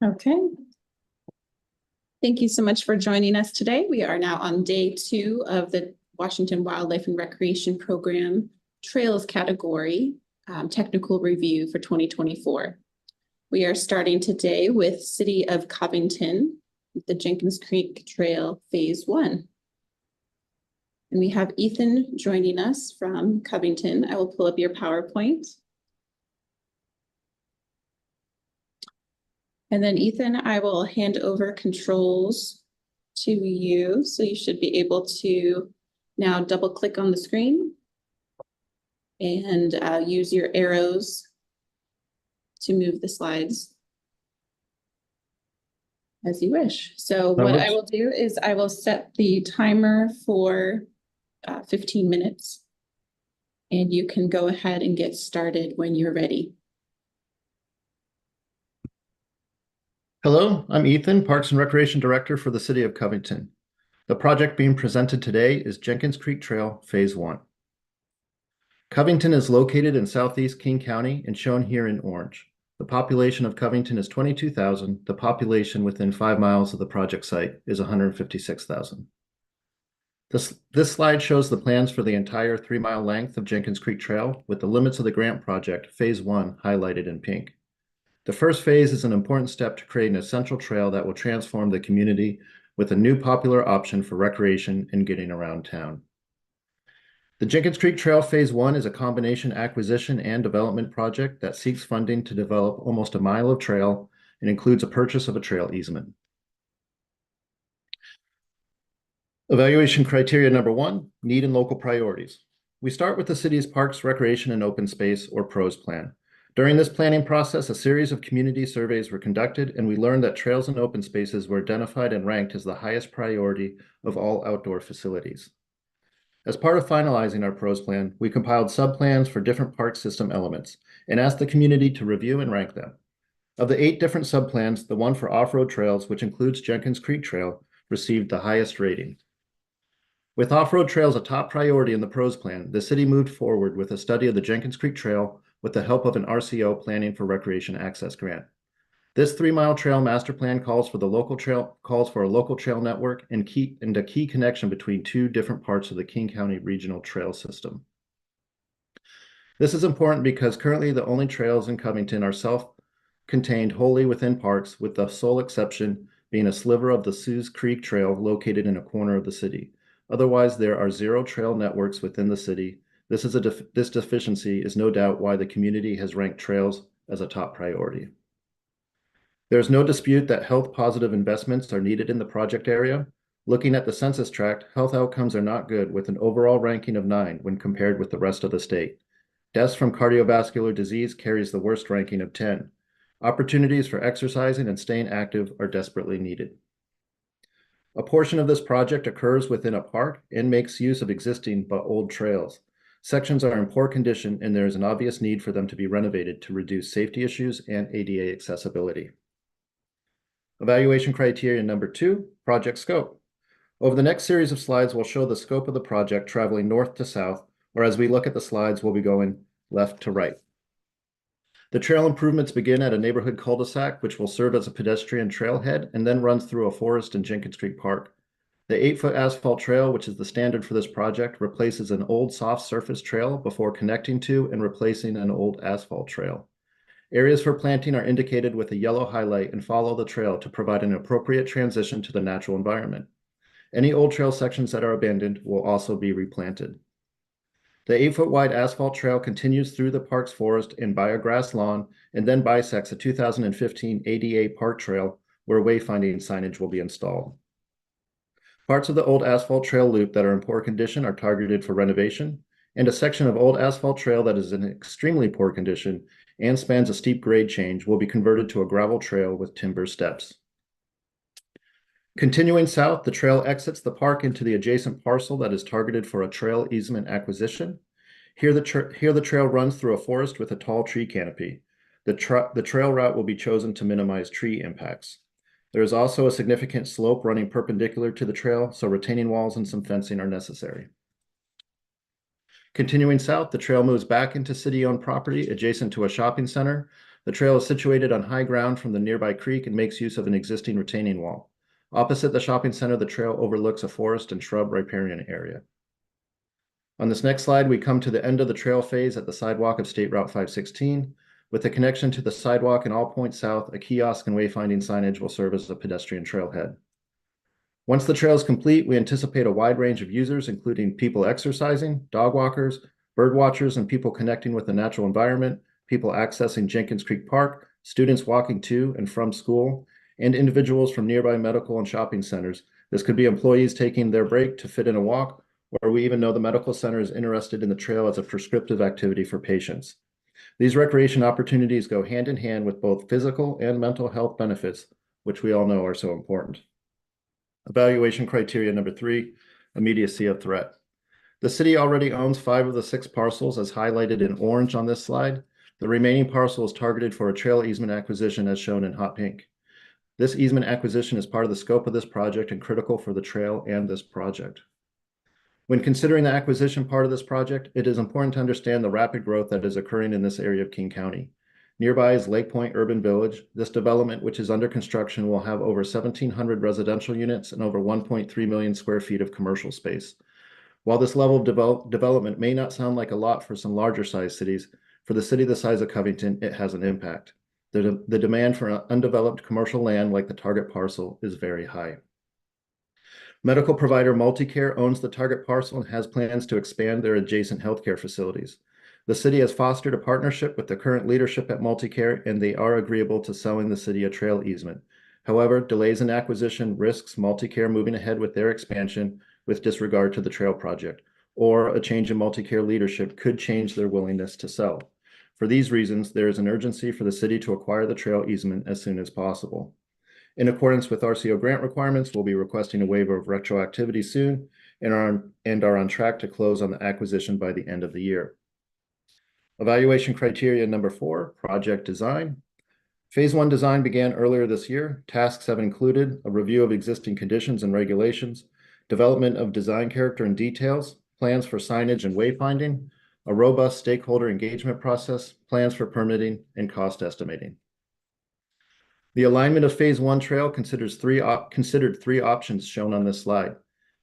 Okay. Thank you so much for joining us today. We are now on day 2 of the Washington Wildlife and Recreation Program Trails category technical review for 2024. We are starting today with City of Covington, the Jenkins Creek Trail Phase 1. And we have Ethan joining us from Covington. I will pull up your PowerPoint. And then Ethan, I will hand over controls to you. So you should be able to now double click on the screen and use your arrows to move the slides as you wish. So what I will do is I will set the timer for 15 minutes and you can go ahead and get started when you're ready. Hello, I'm Ethan, Parks and Recreation Director for the City of Covington. The project being presented today is Jenkins Creek Trail Phase 1. Covington is located in southeast King County and shown here in orange. The population of Covington is 22,000. The population within 5 miles of the project site is 156,000. This slide shows the plans for the entire 3-mile length of Jenkins Creek Trail with the limits of the grant project, Phase 1, highlighted in pink. The first phase is an important step to create an essential trail that will transform the community with a new popular option for recreation and getting around town. The Jenkins Creek Trail Phase 1 is a combination acquisition and development project that seeks funding to develop almost a mile of trail and includes a purchase of a trail easement. Evaluation criteria number 1, need and local priorities. We start with the city's Parks, Recreation, and Open Space, or PROS plan. During this planning process, a series of community surveys were conducted, and we learned that trails and open spaces were identified and ranked as the highest priority of all outdoor facilities. As part of finalizing our PROS plan, we compiled subplans for different park system elements and asked the community to review and rank them. Of the 8 different subplans, the one for off-road trails, which includes Jenkins Creek Trail, received the highest rating. With off-road trails a top priority in the PROS plan, the city moved forward with a study of the Jenkins Creek Trail with the help of an RCO Planning for Recreation Access grant. This 3-mile trail master plan calls for a local trail network and a key connection between 2 different parts of the King County Regional Trail System. This is important because currently the only trails in Covington are self-contained wholly within parks, with the sole exception being a sliver of the Sioux Creek Trail located in a corner of the city. Otherwise, there are 0 trail networks within the city. This deficiency is no doubt why the community has ranked trails as a top priority. There's no dispute that health-positive investments are needed in the project area. Looking at the census tract, health outcomes are not good, with an overall ranking of 9 when compared with the rest of the state. Deaths from cardiovascular disease carries the worst ranking of 10. Opportunities for exercising and staying active are desperately needed. A portion of this project occurs within a park and makes use of existing but old trails. Sections are in poor condition, and there is an obvious need for them to be renovated to reduce safety issues and ADA accessibility. Evaluation criteria number 2, project scope. Over the next series of slides, we'll show the scope of the project traveling north to south, or as we look at the slides, we'll be going left to right. The trail improvements begin at a neighborhood cul-de-sac, which will serve as a pedestrian trailhead and then runs through a forest in Jenkins Creek Park. The 8-foot asphalt trail, which is the standard for this project, replaces an old soft surface trail before connecting to and replacing an old asphalt trail. Areas for planting are indicated with a yellow highlight and follow the trail to provide an appropriate transition to the natural environment. Any old trail sections that are abandoned will also be replanted. The 8-foot wide asphalt trail continues through the park's forest and by a grass lawn, and then bisects a 2015 ADA park trail where wayfinding signage will be installed. Parts of the old asphalt trail loop that are in poor condition are targeted for renovation, and a section of old asphalt trail that is in extremely poor condition and spans a steep grade change will be converted to a gravel trail with timber steps. Continuing south, the trail exits the park into the adjacent parcel that is targeted for a trail easement acquisition. Here the trail runs through a forest with a tall tree canopy. The trail route will be chosen to minimize tree impacts. There is also a significant slope running perpendicular to the trail, so retaining walls and some fencing are necessary. Continuing south, the trail moves back into city-owned property adjacent to a shopping center. The trail is situated on high ground from the nearby creek and makes use of an existing retaining wall. Opposite the shopping center, the trail overlooks a forest and shrub riparian area. On this next slide, we come to the end of the trail phase at the sidewalk of State Route 516. With the connection to the sidewalk and all points south, a kiosk and wayfinding signage will serve as a pedestrian trailhead. Once the trail is complete, we anticipate a wide range of users, including people exercising, dog walkers, bird watchers, and people connecting with the natural environment, people accessing Jenkins Creek Park, students walking to and from school, and individuals from nearby medical and shopping centers. This could be employees taking their break to fit in a walk, or we even know the medical center is interested in the trail as a prescriptive activity for patients. These recreation opportunities go hand in hand with both physical and mental health benefits, which we all know are so important. Evaluation criteria number 3, immediacy of threat. The city already owns 5 of the 6 parcels as highlighted in orange on this slide. The remaining parcel is targeted for a trail easement acquisition as shown in hot pink. This easement acquisition is part of the scope of this project and critical for the trail and this project. When considering the acquisition part of this project, it is important to understand the rapid growth that is occurring in this area of King County. Nearby is Lake Point Urban Village. This development, which is under construction, will have over 1,700 residential units and over 1.3 million square feet of commercial space. While this level of development may not sound like a lot for some larger sized cities, for the city the size of Covington, it has an impact. The demand for undeveloped commercial land like the target parcel is very high. Medical provider Multicare owns the target parcel and has plans to expand their adjacent healthcare facilities. The city has fostered a partnership with the current leadership at Multicare, and they are agreeable to selling the city a trail easement. However, delays in acquisition risks Multicare moving ahead with their expansion with disregard to the trail project, or a change in Multicare leadership could change their willingness to sell. For these reasons, there is an urgency for the city to acquire the trail easement as soon as possible. In accordance with RCO grant requirements, we'll be requesting a waiver of retroactivity soon and are on track to close on the acquisition by the end of the year. Evaluation criteria number 4, project design. Phase 1 design began earlier this year. Tasks have included a review of existing conditions and regulations, development of design character and details, plans for signage and wayfinding, a robust stakeholder engagement process, plans for permitting, and cost estimating. The alignment of Phase 1 trail considered 3 options shown on this slide.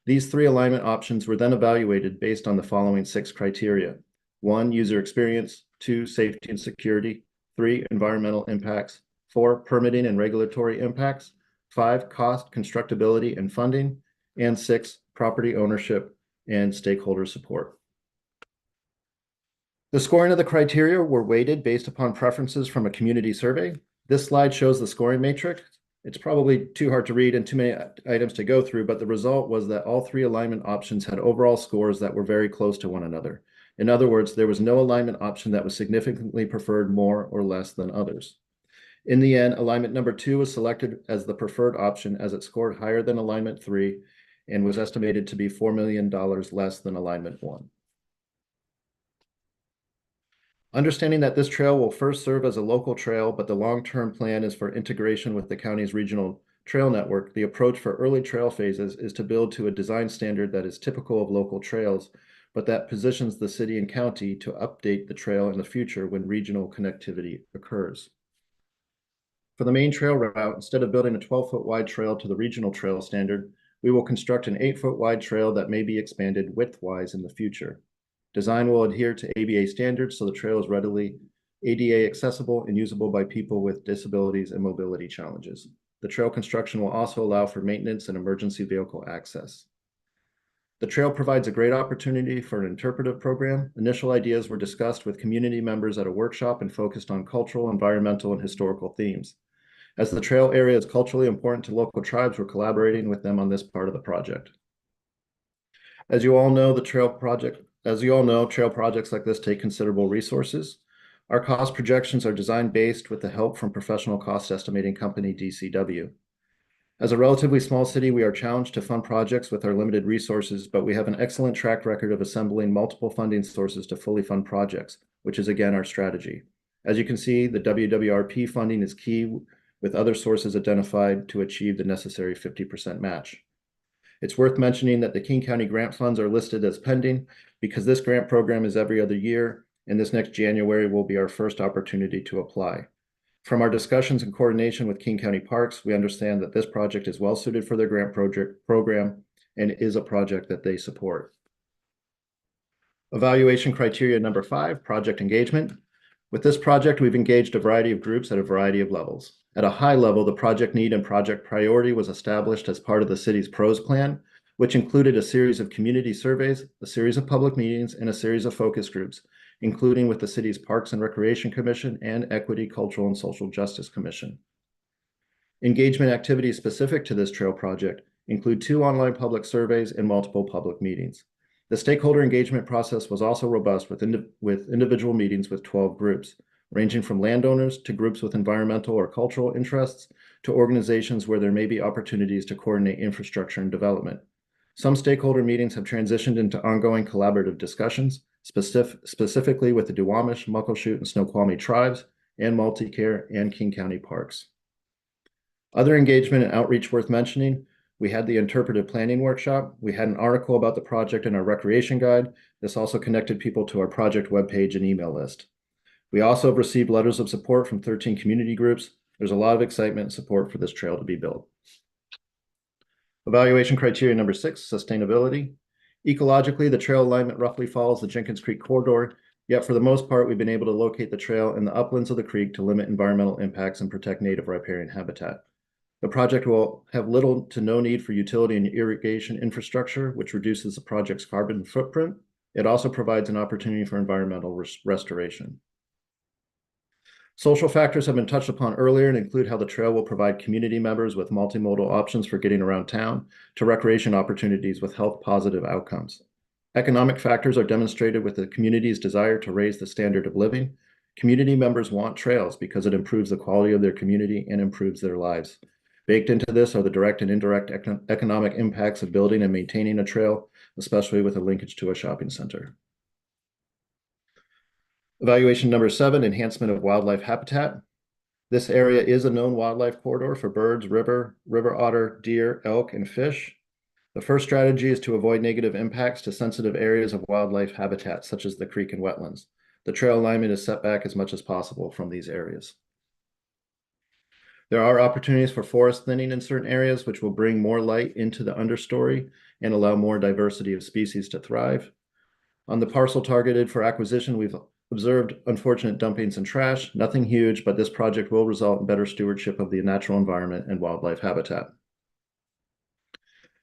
These 3 alignment options were then evaluated based on the following 6 criteria. 1, user experience, 2, safety and security, 3, environmental impacts, 4, permitting and regulatory impacts, 5, cost, constructability, and funding, and 6, property ownership and stakeholder support. The scoring of the criteria were weighted based upon preferences from a community survey. This slide shows the scoring matrix. It's probably too hard to read and too many items to go through, but the result was that all 3 alignment options had overall scores that were very close to one another. In other words, there was no alignment option that was significantly preferred more or less than others. In the end, alignment number 2 was selected as the preferred option as it scored higher than alignment 3 and was estimated to be $4 million less than alignment 1. Understanding that this trail will first serve as a local trail, but the long-term plan is for integration with the county's regional trail network, the approach for early trail phases is to build to a design standard that is typical of local trails, but that positions the city and county to update the trail in the future when regional connectivity occurs. For the main trail route, instead of building a 12-foot wide trail to the regional trail standard, we will construct an 8-foot wide trail that may be expanded width-wise in the future. Design will adhere to ABA standards so the trail is readily ADA accessible and usable by people with disabilities and mobility challenges. The trail construction will also allow for maintenance and emergency vehicle access. The trail provides a great opportunity for an interpretive program. Initial ideas were discussed with community members at a workshop and focused on cultural, environmental, and historical themes. As the trail area is culturally important to local tribes, we're collaborating with them on this part of the project. As you all know, trail projects like this take considerable resources. Our cost projections are design based with the help from professional cost estimating company DCW. As a relatively small city, we are challenged to fund projects with our limited resources, but we have an excellent track record of assembling multiple funding sources to fully fund projects, which is again our strategy. As you can see, the WWRP funding is key, with other sources identified to achieve the necessary 50% match. It's worth mentioning that the King County grant funds are listed as pending because this grant program is every other year, and this next January will be our first opportunity to apply. From our discussions and coordination with King County Parks, we understand that this project is well suited for their grant program and is a project that they support. Evaluation criteria number 5, project engagement. With this project, we've engaged a variety of groups at a variety of levels. At a high level, the project need and project priority was established as part of the city's PROS plan, which included a series of community surveys, a series of public meetings, and a series of focus groups, including with the city's Parks and Recreation Commission and Equity, Cultural, and Social Justice Commission. Engagement activities specific to this trail project include 2 online public surveys and multiple public meetings. The stakeholder engagement process was also robust with individual meetings with 12 groups, ranging from landowners to groups with environmental or cultural interests to organizations where there may be opportunities to coordinate infrastructure and development. Some stakeholder meetings have transitioned into ongoing collaborative discussions, specifically with the Duwamish, Muckleshoot, and Snoqualmie tribes, and Multicare and King County Parks. Other engagement and outreach worth mentioning: we had the interpretive planning workshop. We had an article about the project in our recreation guide. This also connected people to our project webpage and email list. We also have received letters of support from 13 community groups. There's a lot of excitement and support for this trail to be built. Evaluation criteria number 6, sustainability. Ecologically, the trail alignment roughly follows the Jenkins Creek corridor, yet for the most part, we've been able to locate the trail in the uplands of the creek to limit environmental impacts and protect native riparian habitat. The project will have little to no need for utility and irrigation infrastructure, which reduces the project's carbon footprint. It also provides an opportunity for environmental restoration. Social factors have been touched upon earlier and include how the trail will provide community members with multimodal options for getting around town to recreation opportunities with health positive outcomes. Economic factors are demonstrated with the community's desire to raise the standard of living. Community members want trails because it improves the quality of their community and improves their lives. Baked into this are the direct and indirect economic impacts of building and maintaining a trail, especially with a linkage to a shopping center. Evaluation number 7, enhancement of wildlife habitat. This area is a known wildlife corridor for birds, river otter, deer, elk, and fish. The first strategy is to avoid negative impacts to sensitive areas of wildlife habitat, such as the creek and wetlands. The trail alignment is set back as much as possible from these areas. There are opportunities for forest thinning in certain areas, which will bring more light into the understory and allow more diversity of species to thrive. On the parcel targeted for acquisition, we've observed unfortunate dumpings and trash. Nothing huge, but this project will result in better stewardship of the natural environment and wildlife habitat.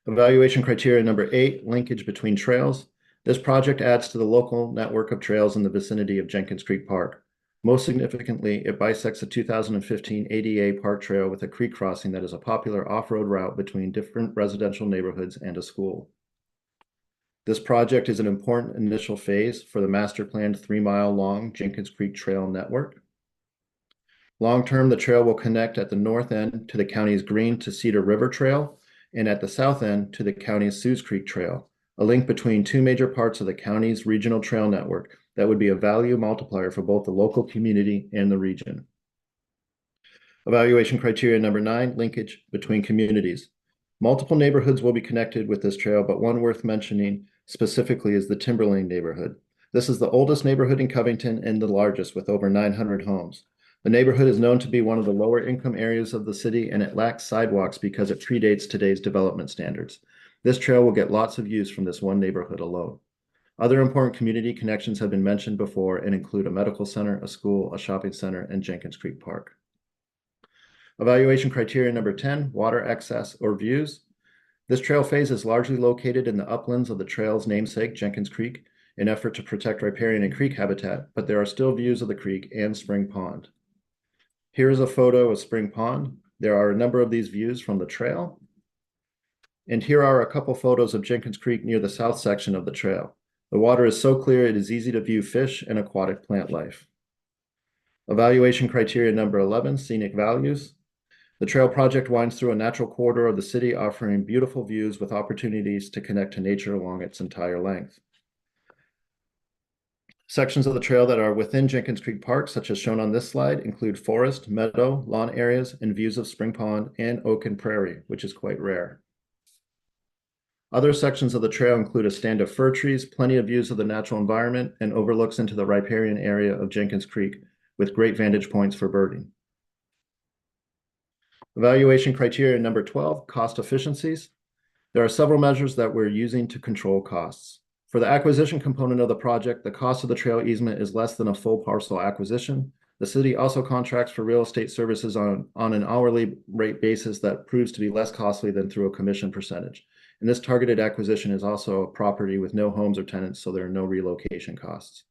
Evaluation criteria number 8, linkage between trails. This project adds to the local network of trails in the vicinity of Jenkins Creek Park. Most significantly, it bisects a 2015 ADA park trail with a creek crossing that is a popular off-road route between different residential neighborhoods and a school. This project is an important initial phase for the master planned 3-mile-long Jenkins Creek Trail network. Long-term, the trail will connect at the north end to the county's Green to Cedar River Trail and at the south end to the county's Sioux Creek Trail, a link between 2 major parts of the county's regional trail network that would be a value multiplier for both the local community and the region. Evaluation criteria number 9, linkage between communities. Multiple neighborhoods will be connected with this trail, but one worth mentioning specifically is the Timberlane neighborhood. This is the oldest neighborhood in Covington and the largest, with over 900 homes. The neighborhood is known to be one of the lower income areas of the city, and it lacks sidewalks because it predates today's development standards. This trail will get lots of use from this one neighborhood alone. Other important community connections have been mentioned before and include a medical center, a school, a shopping center, and Jenkins Creek Park. Evaluation criteria number 10, water access or views. This trail phase is largely located in the uplands of the trail's namesake, Jenkins Creek, in an effort to protect riparian and creek habitat, but there are still views of the creek and Spring Pond. Here is a photo of Spring Pond. There are a number of these views from the trail. And here are a couple photos of Jenkins Creek near the south section of the trail. The water is so clear it is easy to view fish and aquatic plant life. Evaluation criteria number 11, scenic values. The trail project winds through a natural corridor of the city, offering beautiful views with opportunities to connect to nature along its entire length. Sections of the trail that are within Jenkins Creek Park, such as shown on this slide, include forest, meadow, lawn areas, and views of Spring Pond and oak and prairie, which is quite rare. Other sections of the trail include a stand of fir trees, plenty of views of the natural environment, and overlooks into the riparian area of Jenkins Creek with great vantage points for birding. Evaluation criteria number 12, cost efficiencies. There are several measures that we're using to control costs. For the acquisition component of the project, the cost of the trail easement is less than a full parcel acquisition. The city also contracts for real estate services on an hourly rate basis that proves to be less costly than through a commission percentage. And this targeted acquisition is also a property with no homes or tenants, so there are no relocation costs.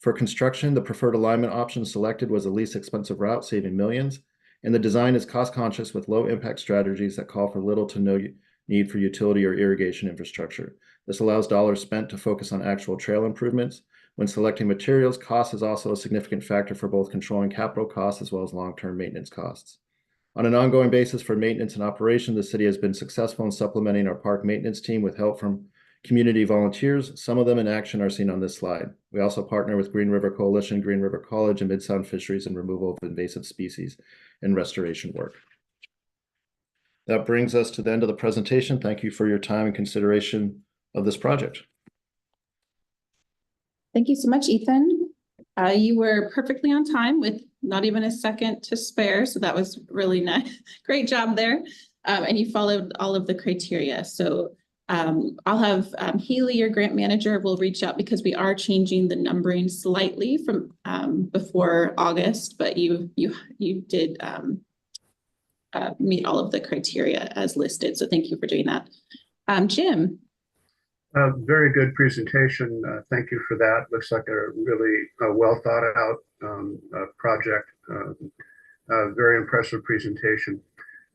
For construction, the preferred alignment option selected was the least expensive route, saving millions. And the design is cost conscious with low impact strategies that call for little to no need for utility or irrigation infrastructure. This allows dollars spent to focus on actual trail improvements. When selecting materials, cost is also a significant factor for both controlling capital costs as well as long-term maintenance costs. On an ongoing basis for maintenance and operation, the city has been successful in supplementing our park maintenance team with help from community volunteers. Some of them in action are seen on this slide. We also partner with Green River Coalition, Green River College, and Mid-Sound Fisheries in removal of invasive species and restoration work. That brings us to the end of the presentation. Thank you for your time and consideration of this project. Thank you so much, Ethan. You were perfectly on time with not even a second to spare, so that was really nice. Great job there. And you followed all of the criteria. So I'll have Healy, your grant manager, will reach out because we are changing the numbering slightly from before August, but you did meet all of the criteria as listed. So thank you for doing that. Jim. Very good presentation. Thank you for that. Looks like a really well thought out project. Very impressive presentation.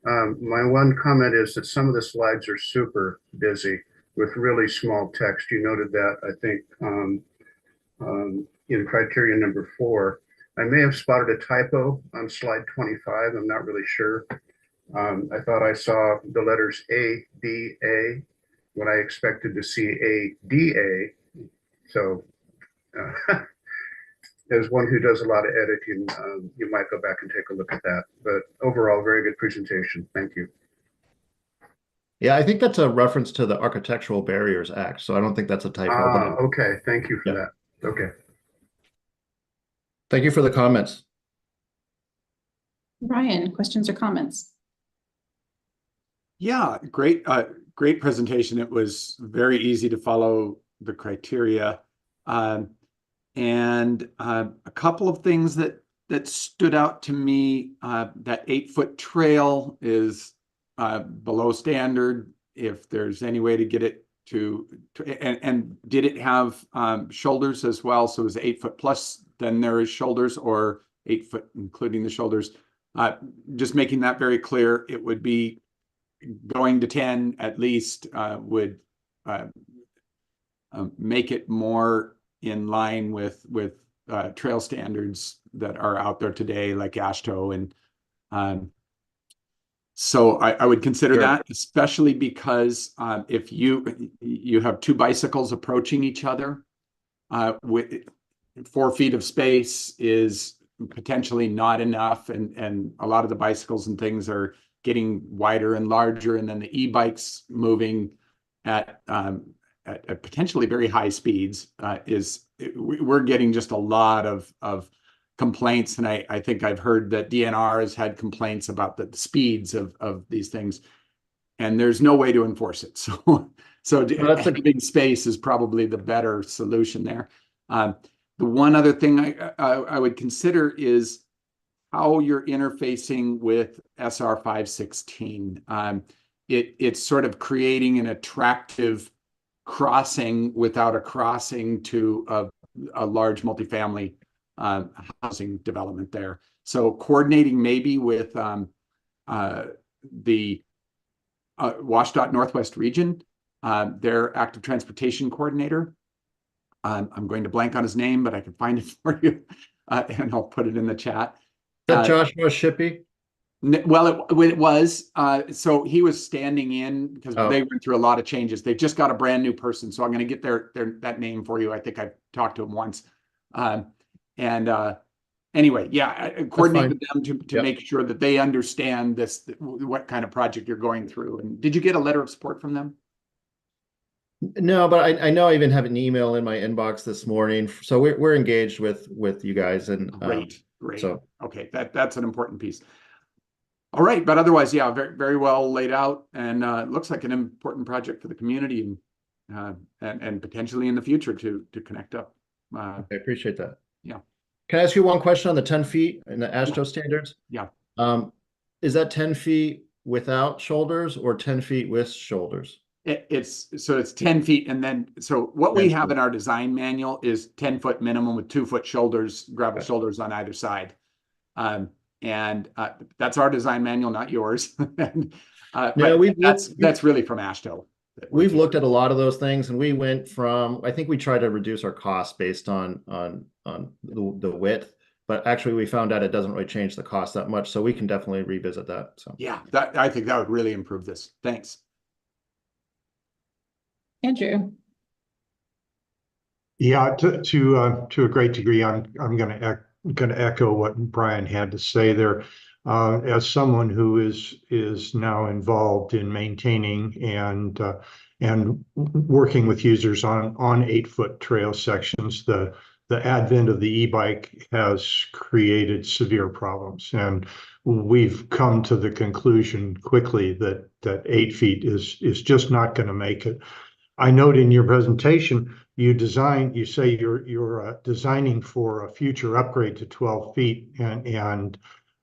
My one comment is that some of the slides are super busy with really small text. You noted that, I think, in criteria number 4. I may have spotted a typo on slide 25. I'm not really sure. I thought I saw the letters A, B, A when I expected to see A, D, A. So as one who does a lot of editing, you might go back and take a look at that. But overall, very good presentation. Thank you. Yeah, I think that's a reference to the Architectural Barriers Act. So I don't think that's a typo. Okay, thank you for that. Okay. Thank you for the comments. Ryan, questions or comments? Yeah, great presentation. It was very easy to follow the criteria. And a couple of things that stood out to me, that 8-foot trail is below standard. If there's any way to get it and did it have shoulders as well? So it was 8 foot plus, then there is shoulders, or 8 foot including the shoulders. Just making that very clear. It would be going to 10 at least would make it more in line with trail standards that are out there today, like AASHTO. And so I would consider that, especially because if you have 2 bicycles approaching each other, with 4 feet of space is potentially not enough, and a lot of the bicycles and things are getting wider and larger, and then the e-bikes moving at potentially very high speeds we're getting just a lot of complaints, and I think I've heard that DNR has had complaints about the speeds of these things, and there's no way to enforce it. So having space is probably the better solution there. The one other thing I would consider is how you're interfacing with SR 516. It's sort of creating an attractive crossing without a crossing to a large multifamily housing development there. So coordinating maybe with the WashDOT Northwest region, their active transportation coordinator. I'm going to blank on his name, but I can find it for you, and I'll put it in the chat. Is that Joshua Shippey? Well, it was. So he was standing in because they went through a lot of changes. They just got a brand new person, so I'm going to get that name for you. I think I've talked to him once. Anyway, yeah, coordinate with them to make sure that they understand what kind of project you're going through. And did you get a letter of support from them? No, but I know I even have an email in my inbox this morning. So we're engaged with you guys, and Great. So okay, that's an important piece. All right, but otherwise, yeah, very, very well laid out, and it looks like an important project for the community, and potentially in the future to connect up. I appreciate that. Yeah. Can I ask you one question on the 10 feet and the AASHTO standards? Yeah. Is that 10 feet without shoulders or 10 feet with shoulders? It's 10 feet, and then so what we 10 have feet. in our design manual is 10-foot minimum with 2-foot shoulders, gravel Okay. shoulders on either side. And that's our design manual, not yours. And, No, but that's really from AASHTO. We've looked at a lot of those things, and we went from, I think we tried to reduce our costs based on the width, but actually we found out it doesn't really change the cost that much, so we can definitely revisit that. So Yeah, I think that would really improve this. Thanks. Andrew. Yeah, to a great degree, I'm going to echo what Brian had to say there. As someone who is now involved in maintaining and working with users on 8-foot trail sections, the advent of the e-bike has created severe problems, and we've come to the conclusion quickly that 8 feet is just not going to make it. I note in your presentation, you say you're designing for a future upgrade to 12 feet, and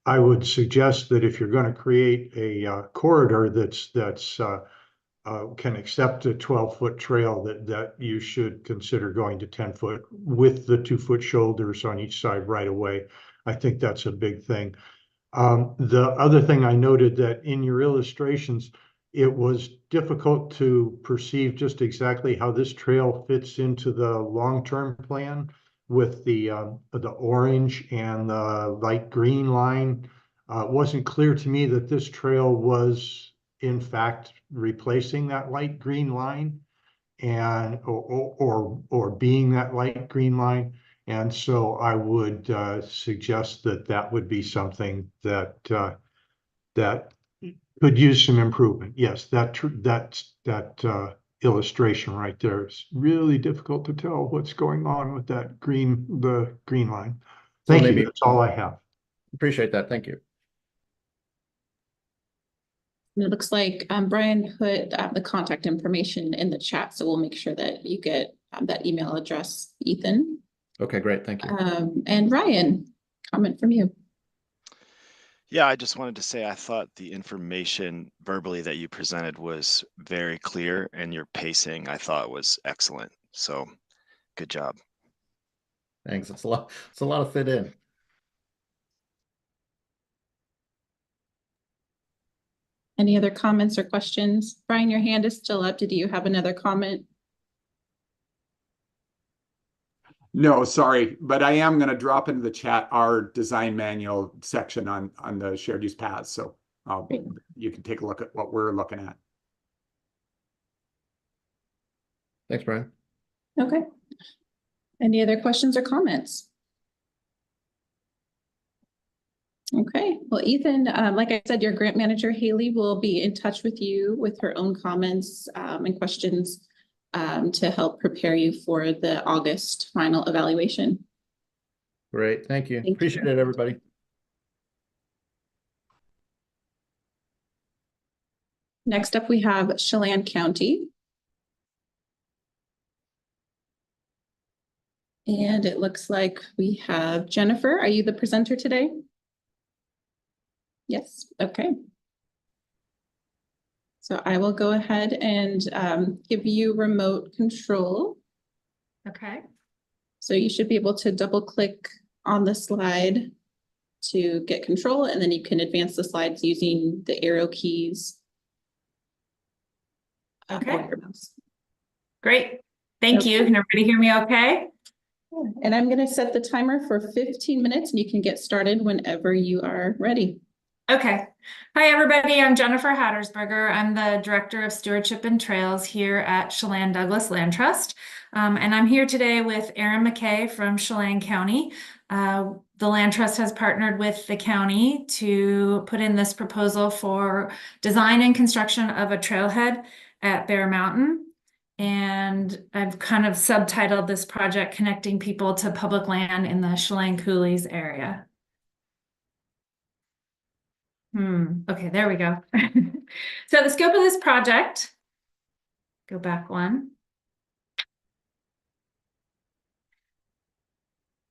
I would suggest that if you're going to create a corridor that's can accept a 12-foot trail, that you should consider going to 10 foot with the 2-foot shoulders on each side right away. I think that's a big thing. The other thing I noted that in your illustrations, it was difficult to perceive just exactly how this trail fits into the long-term plan with the orange and the light green line. It wasn't clear to me that this trail was in fact replacing that light green line and or being that light green line. And so I would suggest that would be something that could use some improvement. Yes, that illustration right there is really difficult to tell what's going on with the green line. Thank you. That's all I have. appreciate that. Thank you. And it looks like Brian put the contact information in the chat, so we'll make sure that you get that email address, Ethan. Okay, great. Thank you. And Ryan, comment from you. Yeah, I just wanted to say I thought the information verbally that you presented was very clear, and your pacing I thought was excellent. So good job. Thanks. It's a lot to fit in. Any other comments or questions? Brian, your hand is still up. Did you have another comment? No, sorry, but I am going to drop into the chat our design manual section on the shared use paths, so you can take a look at what we're looking at. Thanks, Brian. Okay. Any other questions or comments? Okay, well, Ethan, like I said, your grant manager, Haley, will be in touch with you with her own comments and questions to help prepare you for the August final evaluation. Great. Thank you. Thank Appreciate you. it, everybody. Next up, we have Chelan County. And it looks like we have Jennifer. Are you the presenter today? Yes, okay. So I will go ahead and give you remote control. Okay. So you should be able to double click on the slide to get control, and then you can advance the slides using the arrow keys. Okay. Your mouse. Great. Thank you. Okay. Can everybody hear me okay? And I'm going to set the timer for 15 minutes, and you can get started whenever you are ready. Okay. Hi, everybody. I'm Jennifer Hattersberger. I'm the Director of Stewardship and Trails here at Chelan Douglas Land Trust. And I'm here today with Erin McKay from Chelan County. The Land Trust has partnered with the county to put in this proposal for design and construction of a trailhead at Bear Mountain. And I've kind of subtitled this project Connecting People to Public Land in the Chelan Coulees area. Okay, there we go. So the scope of this project, go back one.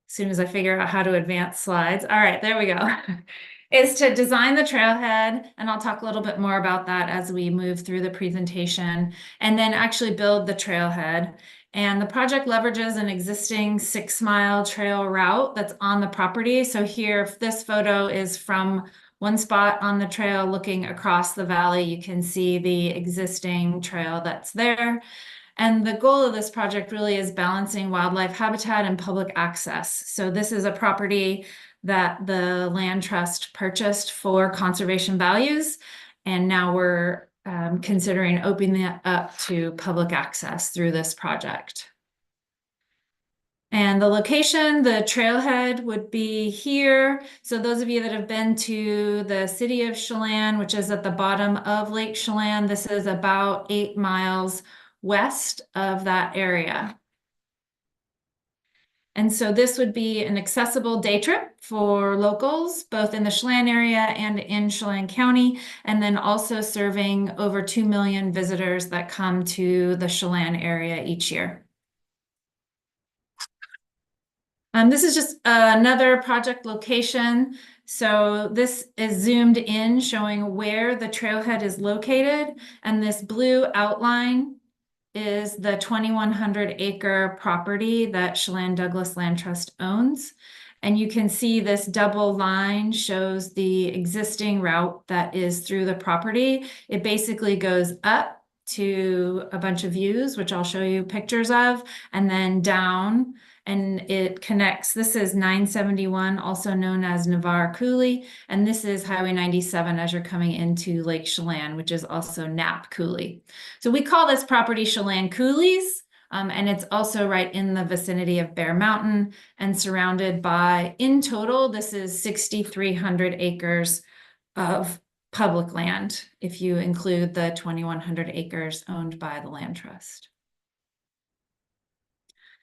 As soon as I figure out how to advance slides. All right, there we go. Is to design the trailhead, and I'll talk a little bit more about that as we move through the presentation, and then actually build the trailhead. And the project leverages an existing 6-mile trail route that's on the property. So here, this photo is from one spot on the trail looking across the valley. You can see the existing trail that's there. And the goal of this project really is balancing wildlife habitat and public access. So this is a property that the land trust purchased for conservation values. And now we're considering opening it up to public access through this project. And the location, the trailhead would be here. So those of you that have been to the city of Chelan, which is at the bottom of Lake Chelan, this is about 8 miles west of that area. And so this would be an accessible day trip for locals, both in the Chelan area and in Chelan County, and then also serving over 2 million visitors that come to the Chelan area each year. This is just another project location. So this is zoomed in, showing where the trailhead is located. And this blue outline is the 2,100 acre property that Chelan Douglas Land Trust owns. And you can see this double line shows the existing route that is through the property. It basically goes up to a bunch of views, which I'll show you pictures of, and then down. And it connects, this is 971, also known as Navarre Coulee, and this is Highway 97 as you're coming into Lake Chelan, which is also Knapp Coulee. So we call this property Chelan Coulees, and it's also right in the vicinity of Bear Mountain and surrounded by, in total, this is 6,300 acres of public land, if you include the 2,100 acres owned by the land trust.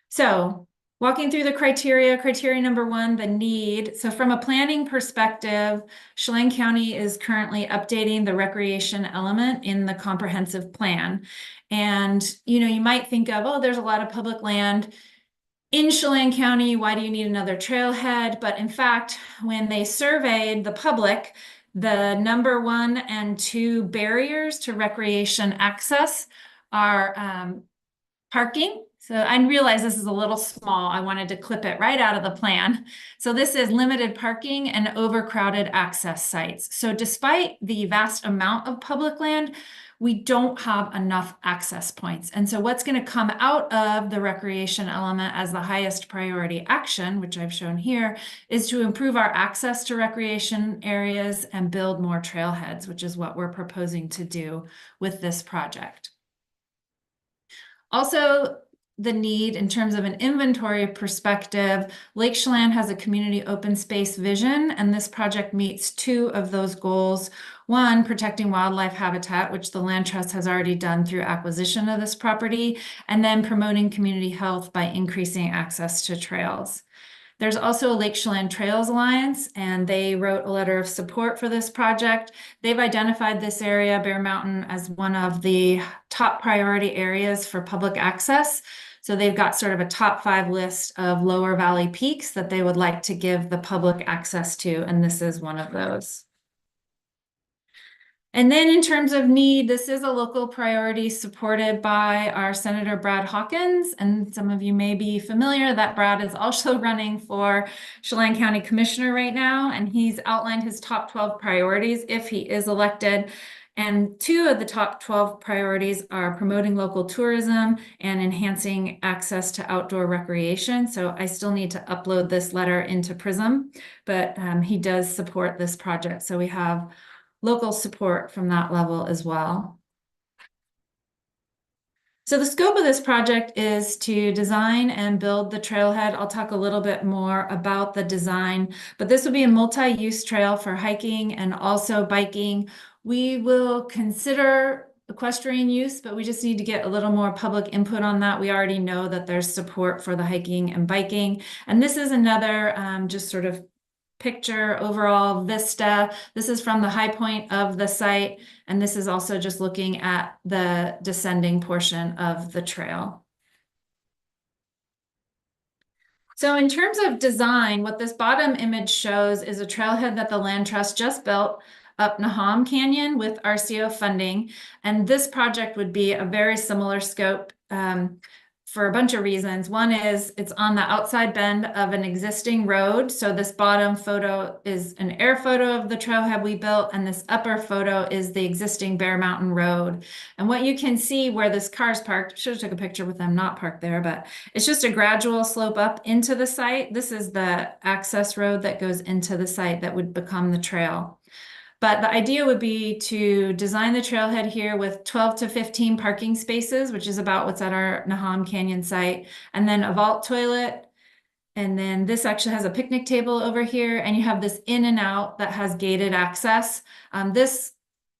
So, walking through the criteria number 1, the need. So from a planning perspective, Chelan County is currently updating the recreation element in the comprehensive plan. And, you might think of, oh, there's a lot of public land in Chelan County. Why do you need another trailhead? But in fact, when they surveyed the public, the number 1 and 2 barriers to recreation access are parking. So I realize this is a little small. I wanted to clip it right out of the plan. So this is limited parking and overcrowded access sites. So despite the vast amount of public land, we don't have enough access points. And so what's going to come out of the recreation element as the highest priority action, which I've shown here, is to improve our access to recreation areas and build more trailheads, which is what we're proposing to do with this project. Also, the need in terms of an inventory perspective, Lake Chelan has a community open space vision, and this project meets 2 of those goals. 1, protecting wildlife habitat, which the Land Trust has already done through acquisition of this property, and then promoting community health by increasing access to trails. There's also a Lake Chelan Trails Alliance, and they wrote a letter of support for this project. They've identified this area, Bear Mountain, as one of the top priority areas for public access. So they've got sort of a top 5 list of lower valley peaks that they would like to give the public access to, and this is one of those. And then in terms of need, this is a local priority supported by our Senator Brad Hawkins. And some of you may be familiar that Brad is also running for Chelan County Commissioner right now. And he's outlined his top 12 priorities if he is elected. And 2 of the top 12 priorities are promoting local tourism and enhancing access to outdoor recreation. So I still need to upload this letter into Prism, but he does support this project. So we have local support from that level as well. So the scope of this project is to design and build the trailhead. I'll talk a little bit more about the design, but this will be a multi-use trail for hiking and also biking. We will consider equestrian use, but we just need to get a little more public input on that. We already know that there's support for the hiking and biking. And this is another just sort of picture, overall vista. This is from the high point of the site, and this is also just looking at the descending portion of the trail. So in terms of design, what this bottom image shows is a trailhead that the Land Trust just built up Nahom Canyon with RCO funding. And this project would be a very similar scope for a bunch of reasons. One is it's on the outside bend of an existing road. So this bottom photo is an air photo of the trailhead we built, and this upper photo is the existing Bear Mountain Road. And what you can see where this car is parked, should have took a picture with them not parked there, but it's just a gradual slope up into the site. This is the access road that goes into the site that would become the trail. But the idea would be to design the trailhead here with 12 to 15 parking spaces, which is about what's at our Nahom Canyon site, and then a vault toilet. And then this actually has a picnic table over here, and you have this in and out that has gated access. This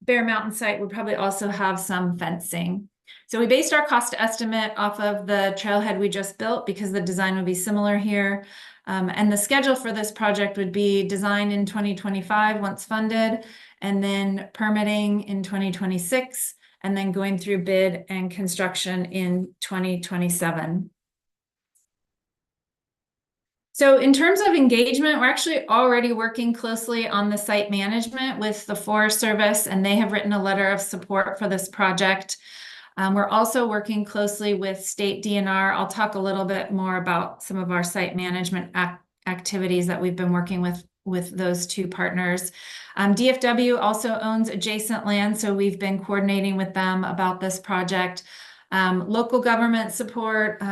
Bear Mountain site would probably also have some fencing. So we based our cost estimate off of the trailhead we just built because the design would be similar here. And the schedule for this project would be designed in 2025 once funded, and then permitting in 2026, and then going through bid and construction in 2027. So in terms of engagement, we're actually already working closely on the site management with the Forest Service, and they have written a letter of support for this project. We're also working closely with state DNR. I'll talk a little bit more about some of our site management activities that we've been working with those two partners. DFW also owns adjacent land, so we've been coordinating with them about this project. Local government support,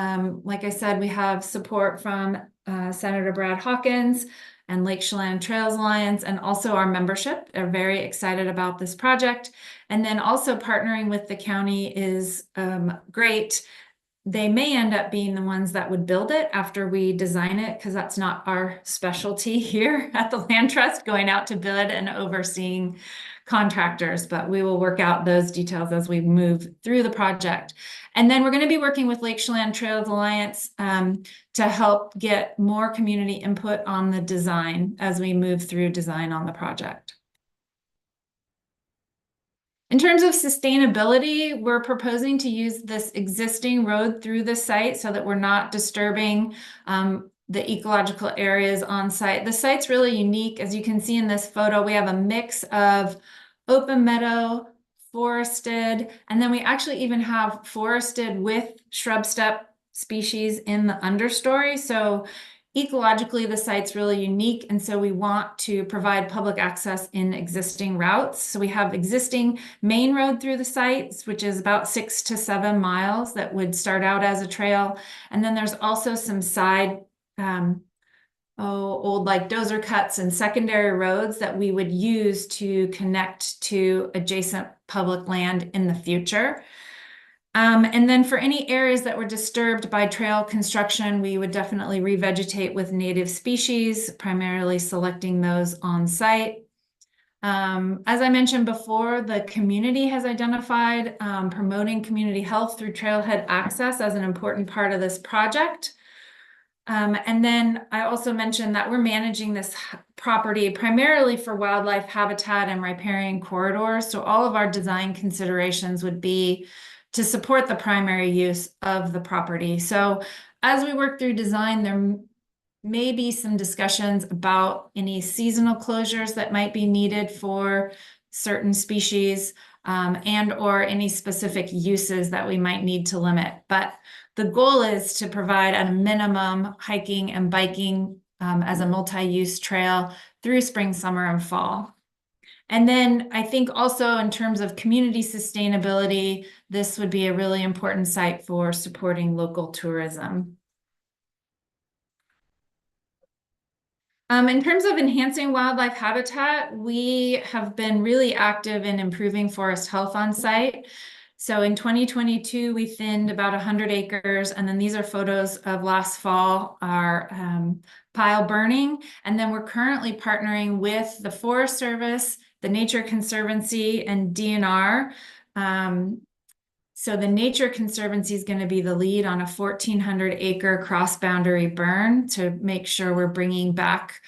like I said, we have support from Senator Brad Hawkins and Lake Chelan Trails Alliance, and also our membership are very excited about this project. And then also partnering with the county is great. They may end up being the ones that would build it after we design it, because that's not our specialty here at the Land Trust, going out to bid and overseeing contractors, but we will work out those details as we move through the project. And then we're going to be working with Lake Chelan Trails Alliance to help get more community input on the design as we move through design on the project. In terms of sustainability, we're proposing to use this existing road through the site so that we're not disturbing the ecological areas on site. The site's really unique. As you can see in this photo, we have a mix of open meadow, forested, and then we actually even have forested with shrub steppe species in the understory. So ecologically, the site's really unique, and so we want to provide public access in existing routes. So we have existing main road through the sites, which is about 6 to 7 miles that would start out as a trail. And then there's also some side old like dozer cuts and secondary roads that we would use to connect to adjacent public land in the future. And then for any areas that were disturbed by trail construction, we would definitely revegetate with native species, primarily selecting those on site. As I mentioned before, the community has identified promoting community health through trailhead access as an important part of this project. And then I also mentioned that we're managing this property primarily for wildlife habitat and riparian corridors. So all of our design considerations would be to support the primary use of the property. So as we work through design, there may be some discussions about any seasonal closures that might be needed for certain species and or any specific uses that we might need to limit. But the goal is to provide at a minimum hiking and biking as a multi-use trail through spring, summer, and fall. And then I think also in terms of community sustainability, this would be a really important site for supporting local tourism. In terms of enhancing wildlife habitat, we have been really active in improving forest health on site. So in 2022, we thinned about 100 acres, and then these are photos of last fall, our pile burning. And then we're currently partnering with the Forest Service, the Nature Conservancy, and DNR. So the Nature Conservancy is going to be the lead on a 1,400 acre cross-boundary burn to make sure we're bringing back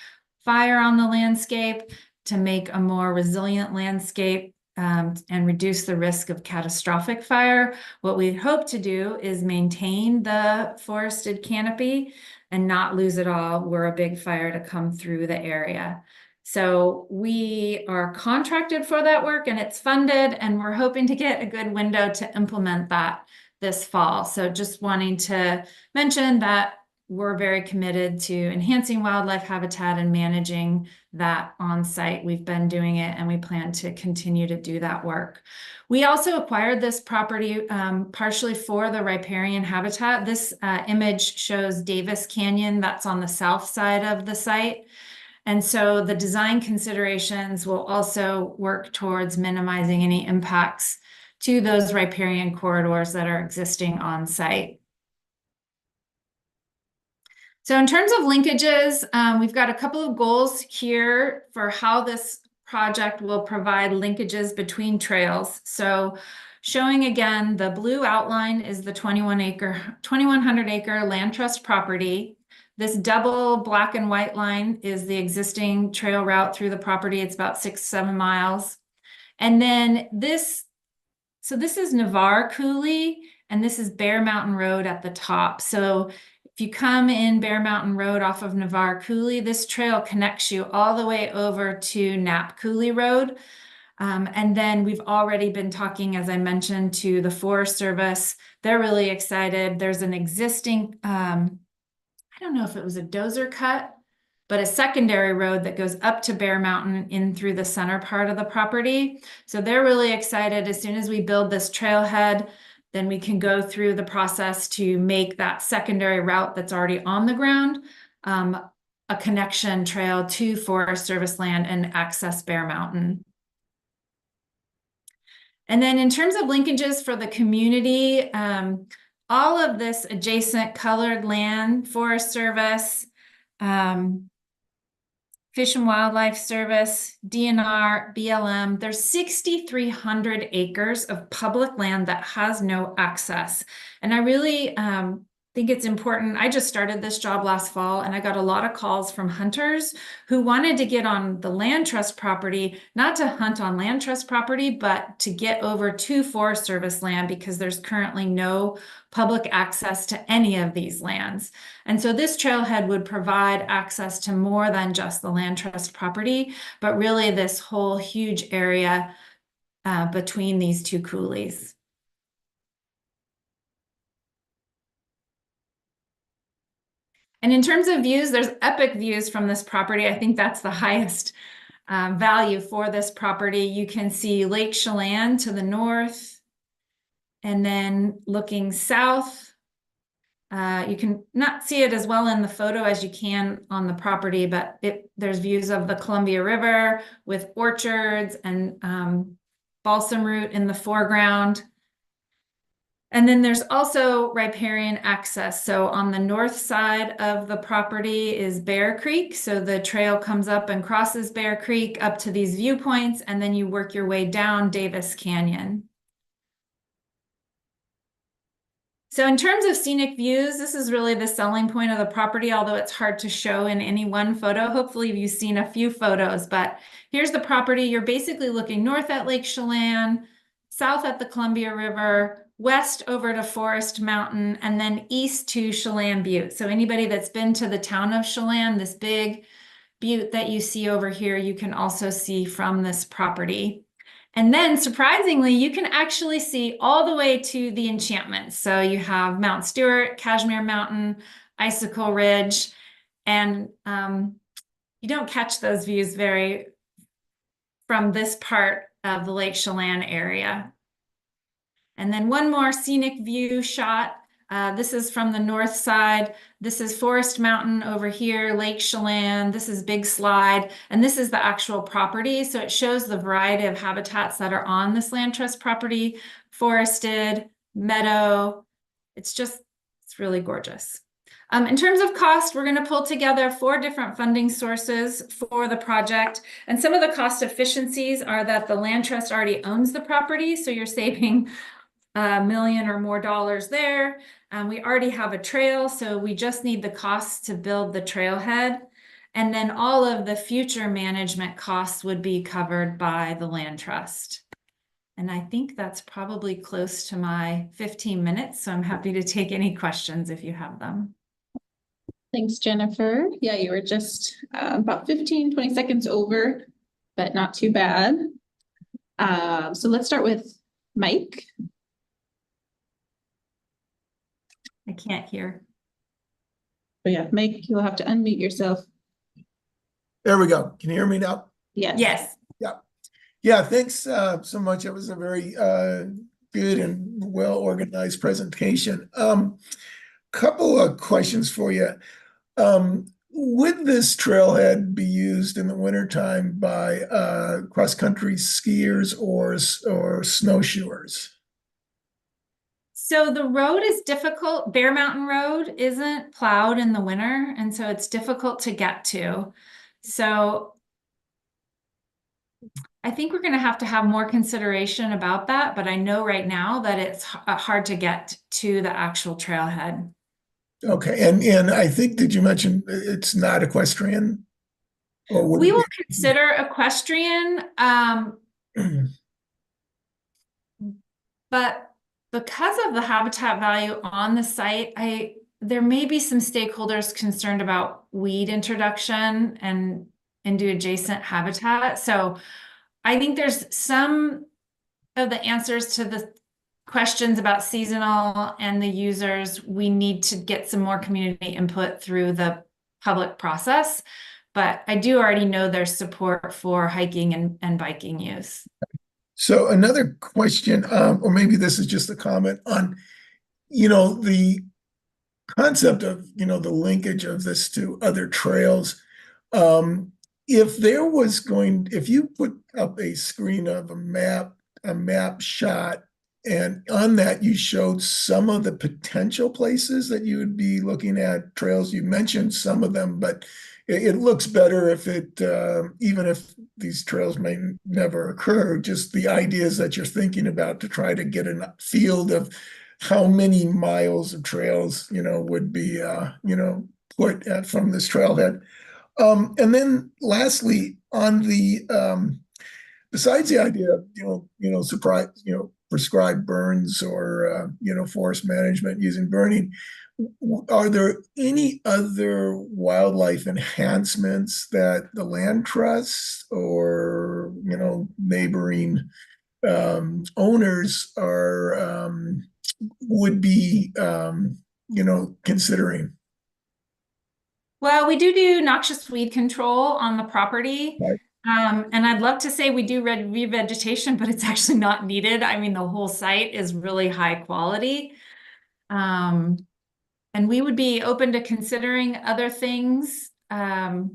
fire on the landscape, to make a more resilient landscape, and reduce the risk of catastrophic fire. What we hope to do is maintain the forested canopy and not lose it all were a big fire to come through the area. So we are contracted for that work and it's funded, and we're hoping to get a good window to implement that this fall. So just wanting to mention that we're very committed to enhancing wildlife habitat and managing that on site. We've been doing it and we plan to continue to do that work. We also acquired this property partially for the riparian habitat. This image shows Davis Canyon, that's on the south side of the site. And so the design considerations will also work towards minimizing any impacts to those riparian corridors that are existing on site. So in terms of linkages, we've got a couple of goals here for how this project will provide linkages between trails. So showing again, the blue outline is the 2,100 acre land trust property. This double black and white line is the existing trail route through the property. It's about 6-7 miles. And then this is Navarre Coulee, and this is Bear Mountain Road at the top. So if you come in Bear Mountain Road off of Navarre Coulee, this trail connects you all the way over to Knapp Coulee Road. And then we've already been talking, as I mentioned, to the Forest Service. They're really excited. There's an existing, I don't know if it was a dozer cut, but a secondary road that goes up to Bear Mountain in through the center part of the property. So they're really excited. As soon as we build this trailhead, then we can go through the process to make that secondary route that's already on the ground a connection trail to Forest Service land and access Bear Mountain. And then in terms of linkages for the community, all of this adjacent colored land, Forest Service, Fish and Wildlife Service, DNR, BLM, there's 6,300 acres of public land that has no access. And I really think it's important. I just started this job last fall and I got a lot of calls from hunters who wanted to get on the land trust property, not to hunt on land trust property, but to get over to Forest Service land because there's currently no public access to any of these lands. And so this trailhead would provide access to more than just the land trust property, but really this whole huge area between these two coulees. And in terms of views, there's epic views from this property. I think that's the highest value for this property. You can see Lake Chelan to the north, and then looking south, you can not see it as well in the photo as you can on the property, but there's views of the Columbia River with orchards and balsam root in the foreground. And then there's also riparian access. So on the north side of the property is Bear Creek. So the trail comes up and crosses Bear Creek up to these viewpoints, and then you work your way down Davis Canyon. So in terms of scenic views, this is really the selling point of the property, although it's hard to show in any one photo. Hopefully you've seen a few photos, but here's the property. You're basically looking north at Lake Chelan, south at the Columbia River, west over to Forest Mountain, and then east to Chelan Butte. So anybody that's been to the town of Chelan, this big butte that you see over here, you can also see from this property. And then surprisingly, you can actually see all the way to the enchantments. So you have Mount Stewart, Cashmere Mountain, Icicle Ridge, and you don't catch those views very from this part of the Lake Chelan area. And then one more scenic view shot. This is from the north side. This is Forest Mountain over here, Lake Chelan. This is Big Slide, and this is the actual property. So it shows the variety of habitats that are on this land trust property: forested, meadow. It's really gorgeous. In terms of cost, we're going to pull together 4 different funding sources for the project. And some of the cost efficiencies are that the land trust already owns the property, so you're saving $1 million or more there. We already have a trail, so we just need the costs to build the trailhead. And then all of the future management costs would be covered by the land trust. And I think that's probably close to my 15 minutes. So I'm happy to take any questions if you have them. Thanks, Jennifer. Yeah, you were just about 15, 20 seconds over, but not too bad. So let's start with Mike. I can't hear. But yeah, Mike, you'll have to unmute yourself. There we go. Can you hear me now? Yes. Yes. Yeah, thanks so much. It was a very good and well-organized presentation. Couple of questions for you. Would this trailhead be used in the wintertime by cross-country skiers or snowshoers? So the road is difficult. Bear Mountain Road isn't plowed in the winter, and so it's difficult to get to. So I think we're going to have more consideration about that, but I know right now that it's hard to get to the actual trailhead. Okay, and I think, did you mention it's not equestrian? Or would We it will be? consider equestrian, but because of the habitat value on the site, there may be some stakeholders concerned about weed introduction and into adjacent habitat. So I think there's some of the answers to the questions about seasonal and the users. We need to get some more community input through the public process. But I do already know there's support for hiking and biking use. So another question, or maybe this is just a comment on, the concept of, the linkage of this to other trails. If you put up a screen of a map shot, and on that you showed some of the potential places that you would be looking at trails. You mentioned some of them, but it looks better if even if these trails may never occur, just the ideas that you're thinking about to try to get a field of how many miles of trails, would be, put at from this trailhead. And then lastly, on besides the idea of, surprise, prescribed burns or, forest management using burning, are there any other wildlife enhancements that the land trust or, neighboring owners would be, considering? Well, we do noxious weed control on the property. Right. And I'd love to say we do revegetation, but it's actually not needed. I mean, the whole site is really high quality. And we would be open to considering other things, but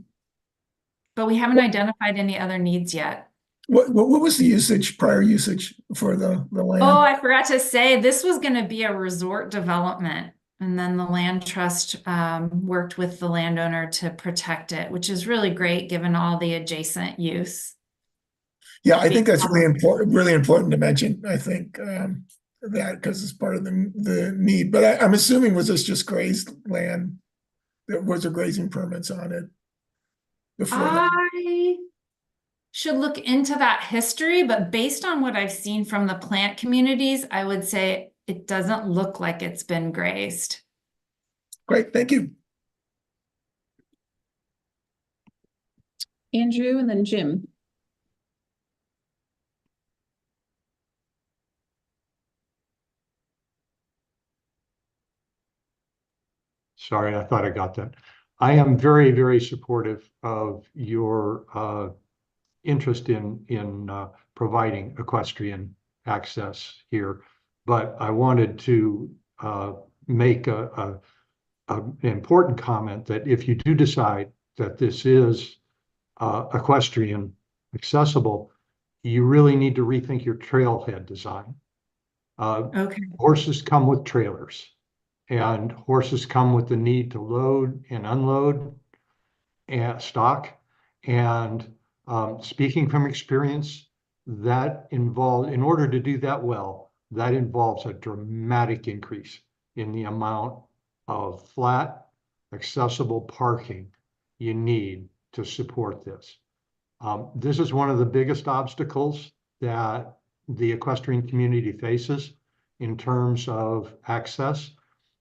we haven't identified any other needs yet. What was the prior usage for the land? Oh, I forgot to say, this was going to be a resort development. And then the land trust worked with the landowner to protect it, which is really great given all the adjacent use. Yeah, I think that's really important to mention. I think that because it's part of the need. But I'm assuming, was this just grazed land? Was there grazing permits on it before that? I should look into that history, but based on what I've seen from the plant communities, I would say it doesn't look like it's been grazed. Great, thank you. Andrew and then Jim. Sorry, I thought I got that. I am very, very supportive of your interest in providing equestrian access here, but I wanted to make an important comment that if you do decide that this is equestrian accessible, you really need to rethink your trailhead design. Okay. Horses come with trailers, and horses come with the need to load and unload and stock. And speaking from experience, that involves, in order to do that well, that involves a dramatic increase in the amount of flat, accessible parking you need to support this. This is one of the biggest obstacles that the equestrian community faces in terms of access.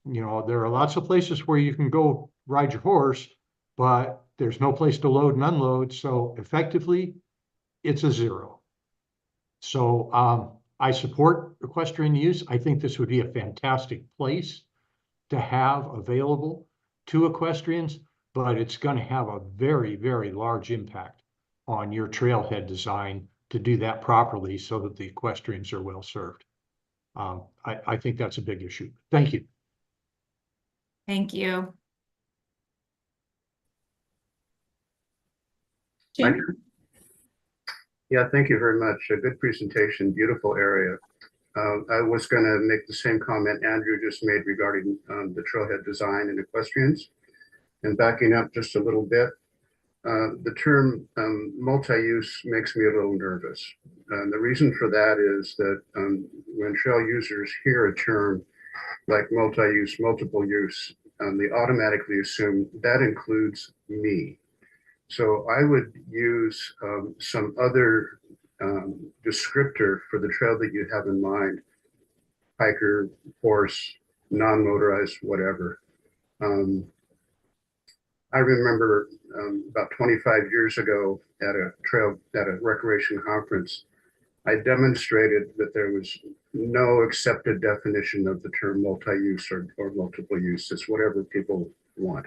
You know, there are lots of places where you can go ride your horse, but there's no place to load and unload. So effectively, it's a zero. So I support equestrian use. I think this would be a fantastic place to have available to equestrians, but it's going to have a very, very large impact on your trailhead design to do that properly so that the equestrians are well served. I think that's a big issue. Thank you. Thank you. Thank Jim? you. Yeah, thank you very much. A good presentation, beautiful area. I was going to make the same comment Andrew just made regarding the trailhead design and equestrians. And backing up just a little bit, the term multi-use makes me a little nervous. The reason for that is that when trail users hear a term like multi-use, multiple use, they automatically assume that includes me. So I would use some other descriptor for the trail that you have in mind: hiker, horse, non-motorized, whatever. I remember about 25 years ago at a recreation conference, I demonstrated that there was no accepted definition of the term multi-use or multiple use. It's whatever people want.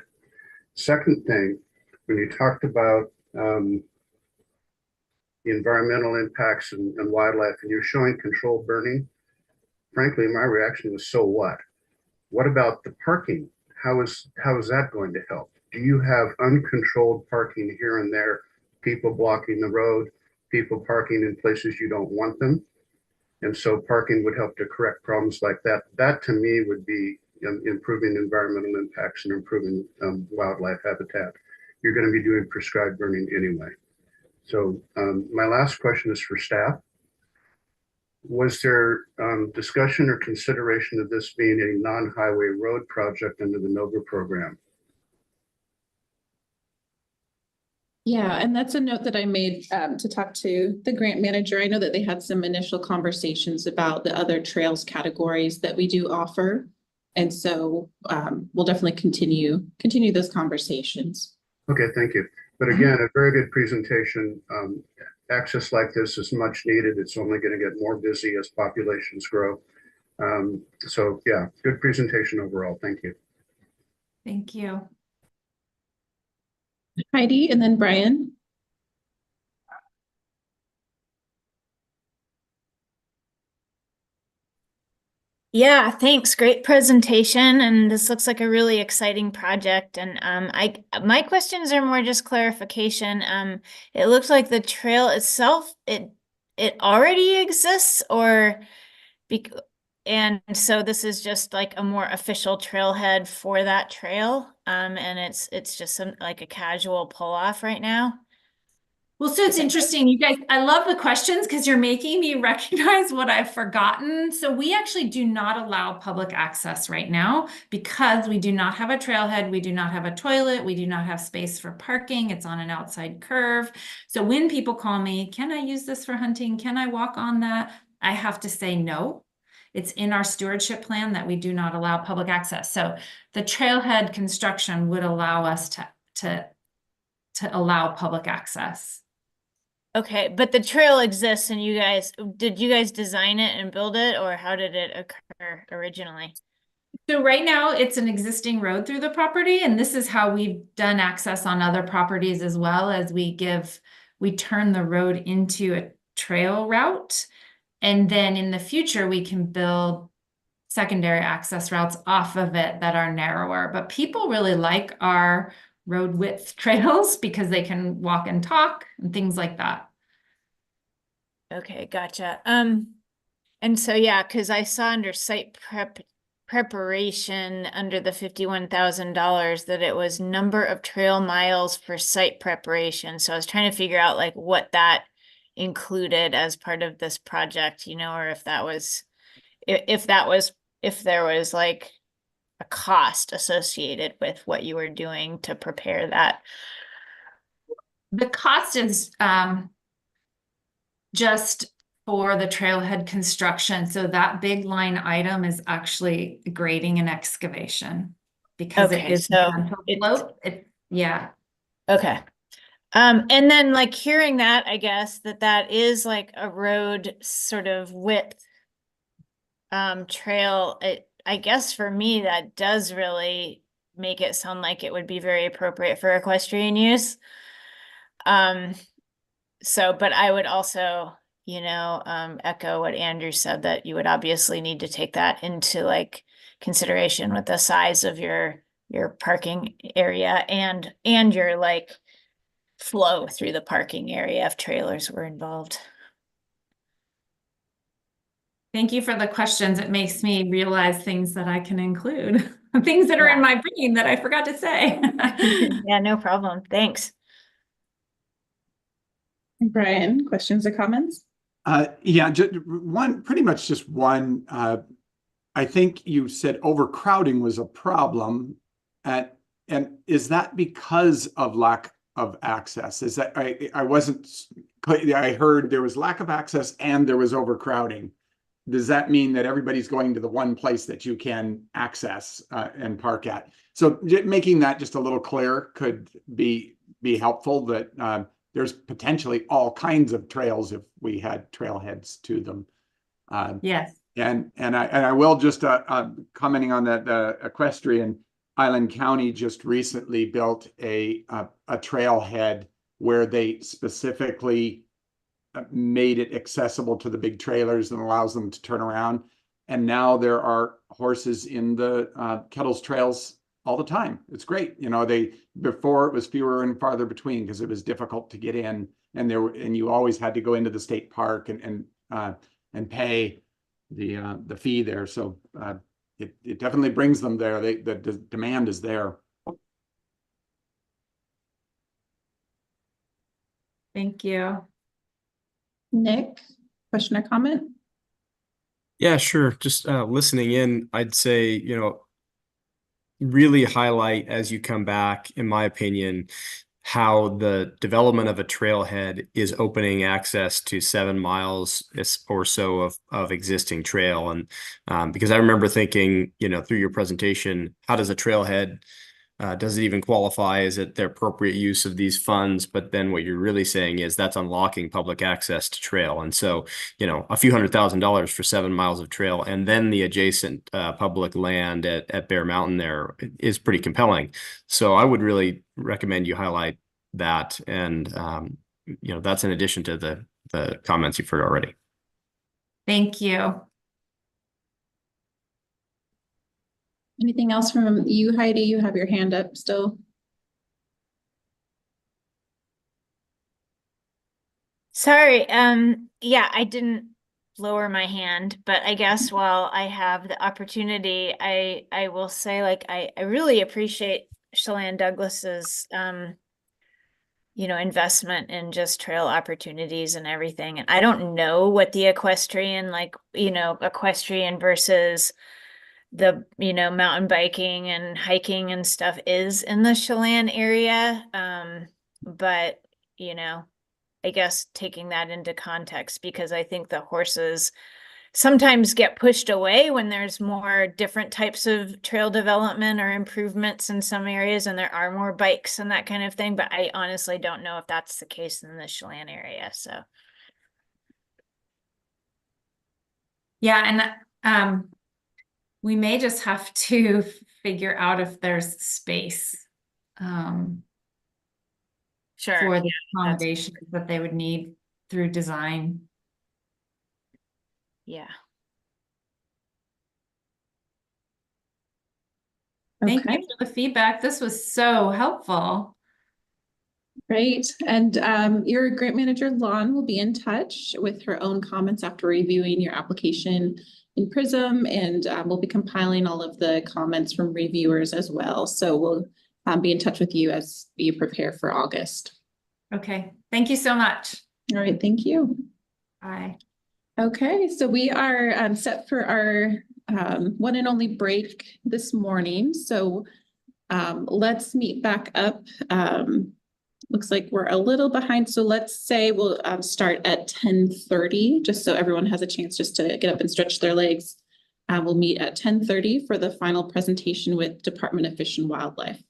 Second thing, when you talked about the environmental impacts and wildlife, and you're showing controlled burning, frankly, my reaction was, so what? What about the parking? How is that going to help? Do you have uncontrolled parking here and there, people blocking the road, people parking in places you don't want them? And so parking would help to correct problems like that. That to me would be improving environmental impacts and improving wildlife habitat. You're going to be doing prescribed burning anyway. So my last question is for staff. Was there discussion or consideration of this being a non-highway road project under the NOVA program? Yeah, and that's a note that I made to talk to the grant manager. I know that they had some initial conversations about the other trails categories that we do offer. And so we'll definitely continue those conversations. Okay, thank you. But again, a very good presentation. Access like this is much needed. It's only going to get more busy as populations grow. So yeah, good presentation overall. Thank you. Thank you. Heidi and then Brian. Yeah, thanks. Great presentation. And this looks like a really exciting project. And my questions are more just clarification. It looks like the trail itself, it already exists, and so this is just like a more official trailhead for that trail. And it's just like a casual pull off right now. Well, so it's interesting, you guys, I love the questions because you're making me recognize what I've forgotten. So we actually do not allow public access right now because we do not have a trailhead. We do not have a toilet. We do not have space for parking. It's on an outside curve. So when people call me, can I use this for hunting? Can I walk on that? I have to say no. It's in our stewardship plan that we do not allow public access. So the trailhead construction would allow us to allow public access. Okay, but the trail exists and did you guys design it and build it, or how did it occur originally? So right now it's an existing road through the property, and this is how we've done access on other properties as well, as we turn the road into a trail route. And then in the future, we can build secondary access routes off of it that are narrower. But people really like our road width trails because they can walk and talk and things like that. Okay, gotcha. And so yeah, because I saw under site preparation under the $51,000 that it was number of trail miles for site preparation. So I was trying to figure out like what that included as part of this project, or if there was like a cost associated with what you were doing to prepare that. The cost is just for the trailhead construction. So that big line item is actually grading and excavation because it Okay, is so a gentle it's slope. Yeah. okay. And then like hearing that, I guess that is like a road sort of width trail. I guess for me that does really make it sound like it would be very appropriate for equestrian use. So, but I would also, echo what Andrew said, that you would obviously need to take that into like consideration with the size of your parking area and your like flow through the parking area if trailers were involved. Thank you for the questions. It makes me realize things that I can include, things that are in my brain that I forgot to say. Yeah, no problem. Thanks. Brian, questions or comments? Yeah, pretty much just one. I think you said overcrowding was a problem, and is that because of lack of access? Is that I wasn't clear. I heard there was lack of access and there was overcrowding. Does that mean that everybody's going to the one place that you can access and park at? So making that just a little clearer could be helpful, that there's potentially all kinds of trails if we had trailheads to them. Yes. And I will just commenting on that, equestrian, Island County just recently built a trailhead where they specifically made it accessible to the big trailers and allows them to turn around. And now there are horses in the Kettles trails all the time. It's great. Before it was fewer and farther between because it was difficult to get in, and you always had to go into the state park and pay the fee there. So it definitely brings them there. The demand is there. Thank you. Nick, question or comment? Yeah, sure. Just listening in, I'd say, really highlight as you come back, in my opinion, how the development of a trailhead is opening access to 7 miles or so of existing trail. And because I remember thinking, through your presentation, how does a trailhead, does it even qualify? Is it the appropriate use of these funds? But then what you're really saying is that's unlocking public access to trail. And so, a few $100,000 for 7 miles of trail and then the adjacent public land at Bear Mountain there is pretty compelling. So I would really recommend you highlight that. And, that's in addition to the comments you've heard already. Thank you. Anything else from you, Heidi? You have your hand up still. Sorry. Yeah, I didn't lower my hand, but I guess while I have the opportunity, I will say, like, I really appreciate Chelan Douglas's investment in just trail opportunities and everything. And I don't know what the equestrian, equestrian versus the, mountain biking and hiking and stuff is in the Chelan area. But, I guess taking that into context, because I think the horses sometimes get pushed away when there's more different types of trail development or improvements in some areas, and there are more bikes and that kind of thing. But I honestly don't know if that's the case in the Chelan area. So Yeah, and we may just have to figure out if there's space sure, for the accommodations that they would need through design. yeah. Thank Okay, you for the feedback. This was so helpful. great. And your grant manager, Lon, will be in touch with her own comments after reviewing your application in PRISM, and we'll be compiling all of the comments from reviewers as well. So we'll be in touch with you as you prepare for August. Okay, thank you so much. All right, thank you. Bye. Okay, so we are set for our one and only break this morning. So let's meet back up Looks like we're a little behind, so let's say we'll start at 10:30, just so everyone has a chance just to get up and stretch their legs. We'll meet at 10:30 for the final presentation with Department of Fish and Wildlife.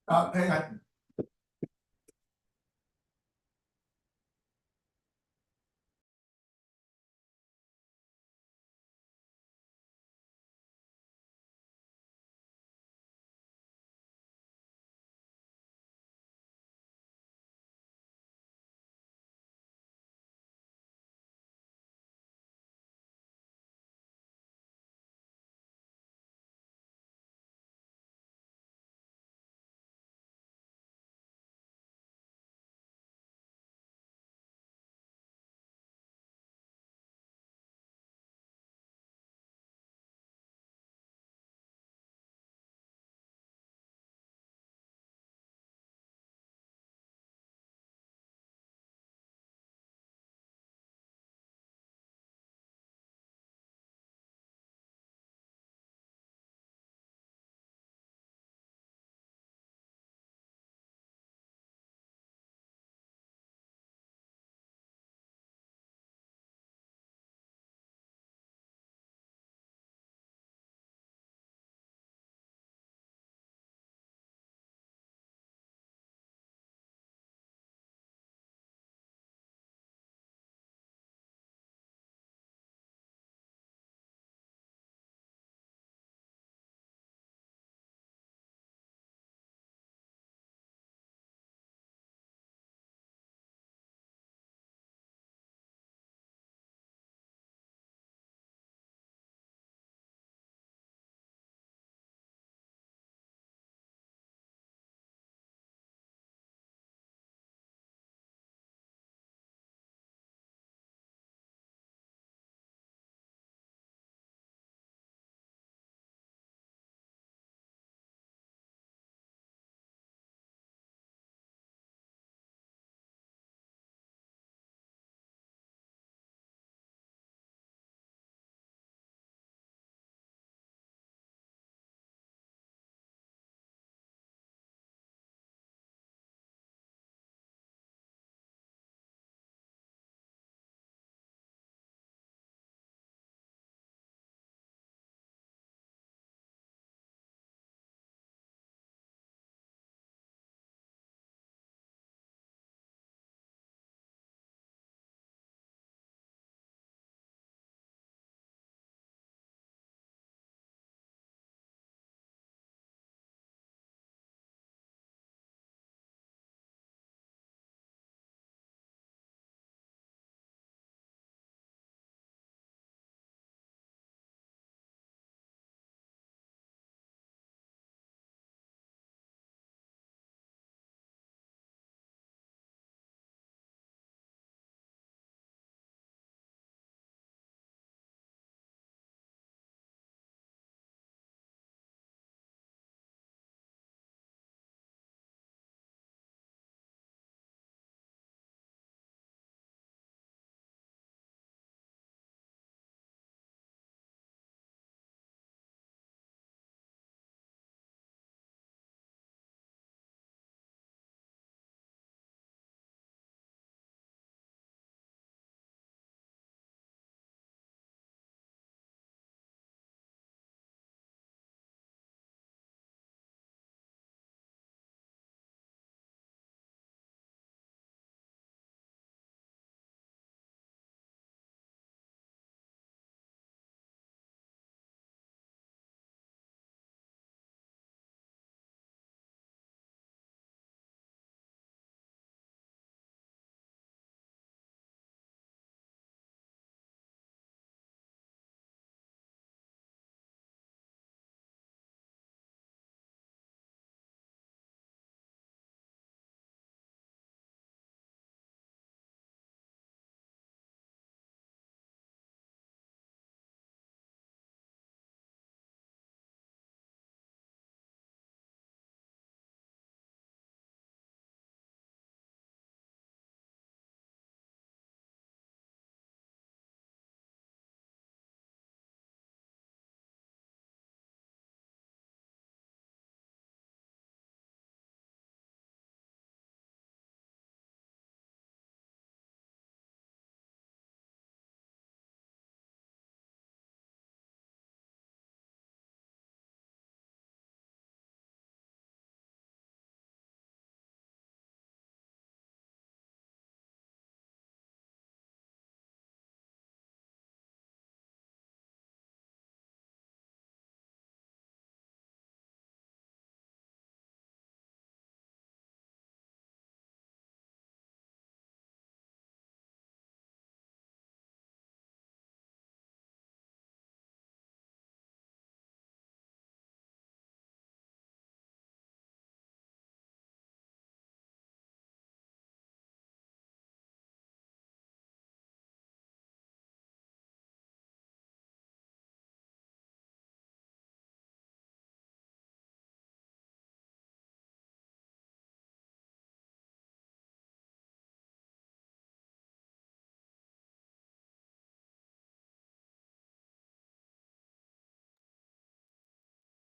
Hang on.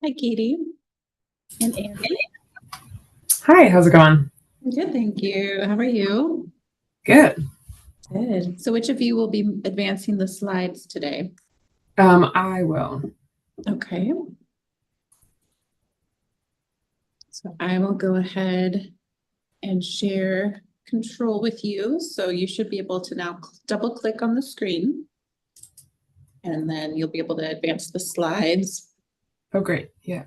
Hi, Katie. And Andy. Hi, how's it going? Good, thank you. How are you? Good. Good. So which of you will be advancing the slides today? I will. Okay. So I will go ahead and share control with you. So you should be able to now double click on the screen. And then you'll be able to advance the slides. Oh, great. Yeah.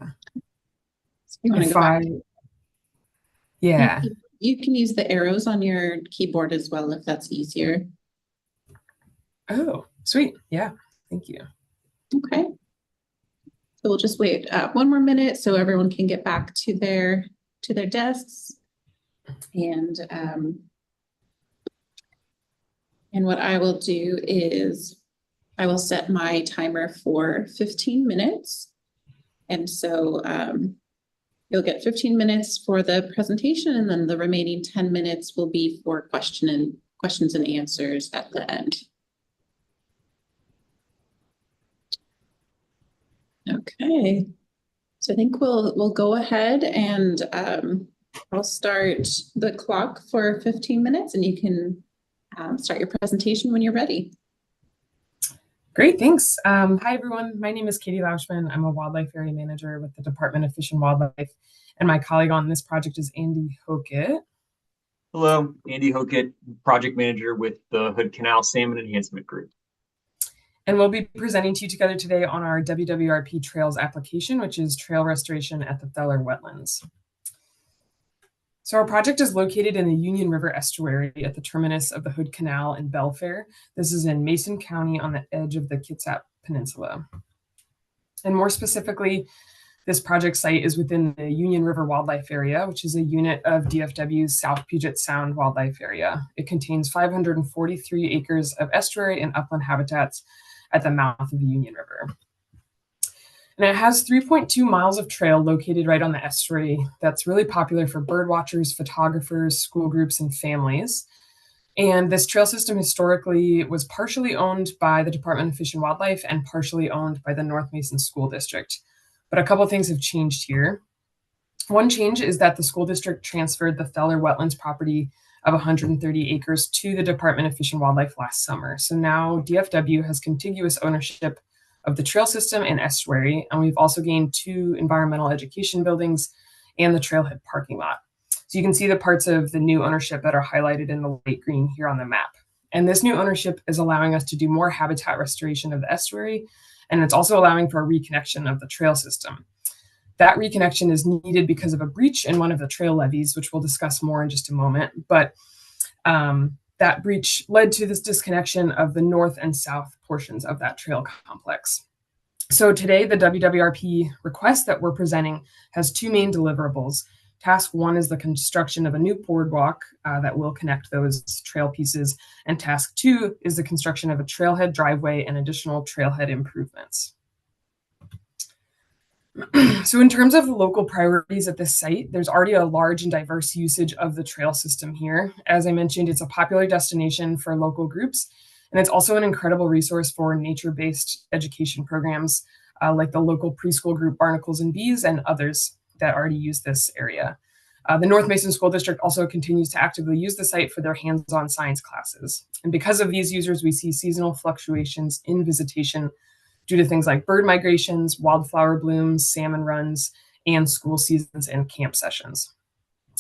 So you want to If go back. yeah. You can use the arrows on your keyboard as well if that's easier. Oh, sweet. Yeah. Thank you. Okay. So we'll just wait one more minute so everyone can get back to their desks. And what I will do is I will set my timer for 15 minutes. And so you'll get 15 minutes for the presentation, and then the remaining 10 minutes will be for questions and answers at the end. Okay, so I think we'll go ahead and I'll start the clock for 15 minutes, and you can start your presentation when you're ready. Great. Thanks. Hi, everyone. My name is Katie Lauschman. I'm a wildlife area manager with the Department of Fish and Wildlife. And my colleague on this project is Andy Hockett. Hello, Andy Hockett, project manager with the Hood Canal Salmon Enhancement Group. And we'll be presenting to you together today on our WWRP Trails application, which is trail restoration at the Feller Wetlands. So our project is located in the Union River estuary at the terminus of the Hood Canal in Belfair. This is in Mason County on the edge of the Kitsap Peninsula. And more specifically, this project site is within the Union River Wildlife Area, which is a unit of DFW's South Puget Sound Wildlife Area. It contains 543 acres of estuary and upland habitats at the mouth of the Union River. And it has 3.2 miles of trail located right on the estuary that's really popular for bird watchers, photographers, school groups, and families. And this trail system historically was partially owned by the Department of Fish and Wildlife and partially owned by the North Mason School District. But a couple of things have changed here. One change is that the school district transferred the Feller Wetlands property of 130 acres to the Department of Fish and Wildlife last summer. So now DFW has contiguous ownership of the trail system and estuary, and we've also gained 2 environmental education buildings and the trailhead parking lot. So you can see the parts of the new ownership that are highlighted in the light green here on the map. And this new ownership is allowing us to do more habitat restoration of the estuary, and it's also allowing for a reconnection of the trail system. That reconnection is needed because of a breach in one of the trail levees, which we'll discuss more in just a moment. But that breach led to this disconnection of the north and south portions of that trail complex. So today, the WWRP request that we're presenting has 2 main deliverables. Task 1 is the construction of a new boardwalk that will connect those trail pieces. And task 2 is the construction of a trailhead driveway and additional trailhead improvements. So in terms of local priorities at this site, there's already a large and diverse usage of the trail system here. As I mentioned, it's a popular destination for local groups, and it's also an incredible resource for nature-based education programs like the local preschool group Barnacles and Bees and others that already use this area. The North Mason School District also continues to actively use the site for their hands-on science classes. And because of these users, we see seasonal fluctuations in visitation due to things like bird migrations, wildflower blooms, salmon runs, and school seasons and camp sessions.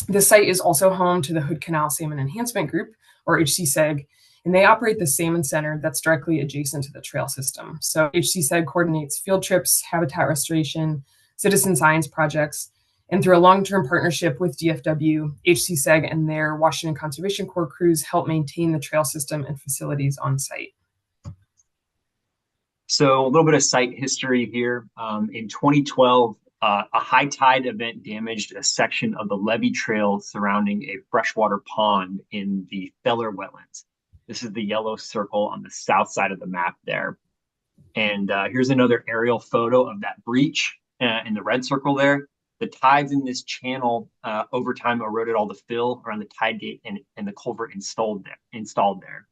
This site is also home to the Hood Canal Salmon Enhancement Group, or HCSEG, and they operate the salmon center that's directly adjacent to the trail system. So HCSEG coordinates field trips, habitat restoration, citizen science projects, and through a long-term partnership with DFW, HCSEG and their Washington Conservation Corps crews help maintain the trail system and facilities on site. So a little bit of site history here. In 2012, a high tide event damaged a section of the levee trail surrounding a freshwater pond in the Feller Wetlands. This is the yellow circle on the south side of the map there. And here's another aerial photo of that breach in the red circle there. The tides in this channel over time eroded all the fill around the tide gate and the culvert installed there.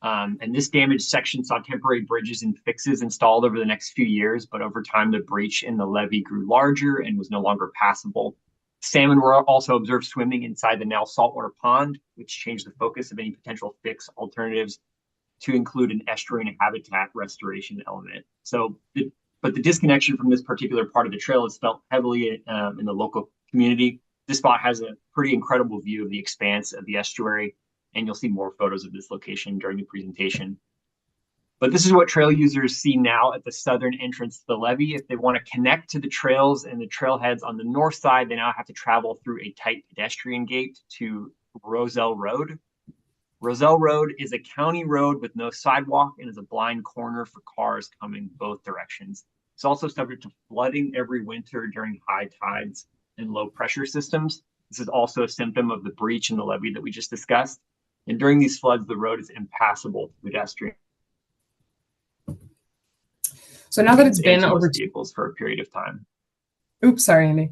And this damaged section saw temporary bridges and fixes installed over the next few years, but over time the breach in the levee grew larger and was no longer passable. Salmon were also observed swimming inside the now saltwater pond, which changed the focus of any potential fix alternatives to include an estuarine habitat restoration element. But the disconnection from this particular part of the trail is felt heavily in the local community. This spot has a pretty incredible view of the expanse of the estuary, and you'll see more photos of this location during the presentation. But this is what trail users see now at the southern entrance to the levee. If they want to connect to the trails and the trailheads on the north side, they now have to travel through a tight pedestrian gate to Roselle Road. Roselle Road is a county road with no sidewalk and is a blind corner for cars coming both directions. It's also subject to flooding every winter during high tides and low pressure systems. This is also a symptom of the breach in the levee that we just discussed. And during these floods, the road is impassable to pedestrians. So now that it's been over vehicles for a period of time. Oops, sorry, Andy.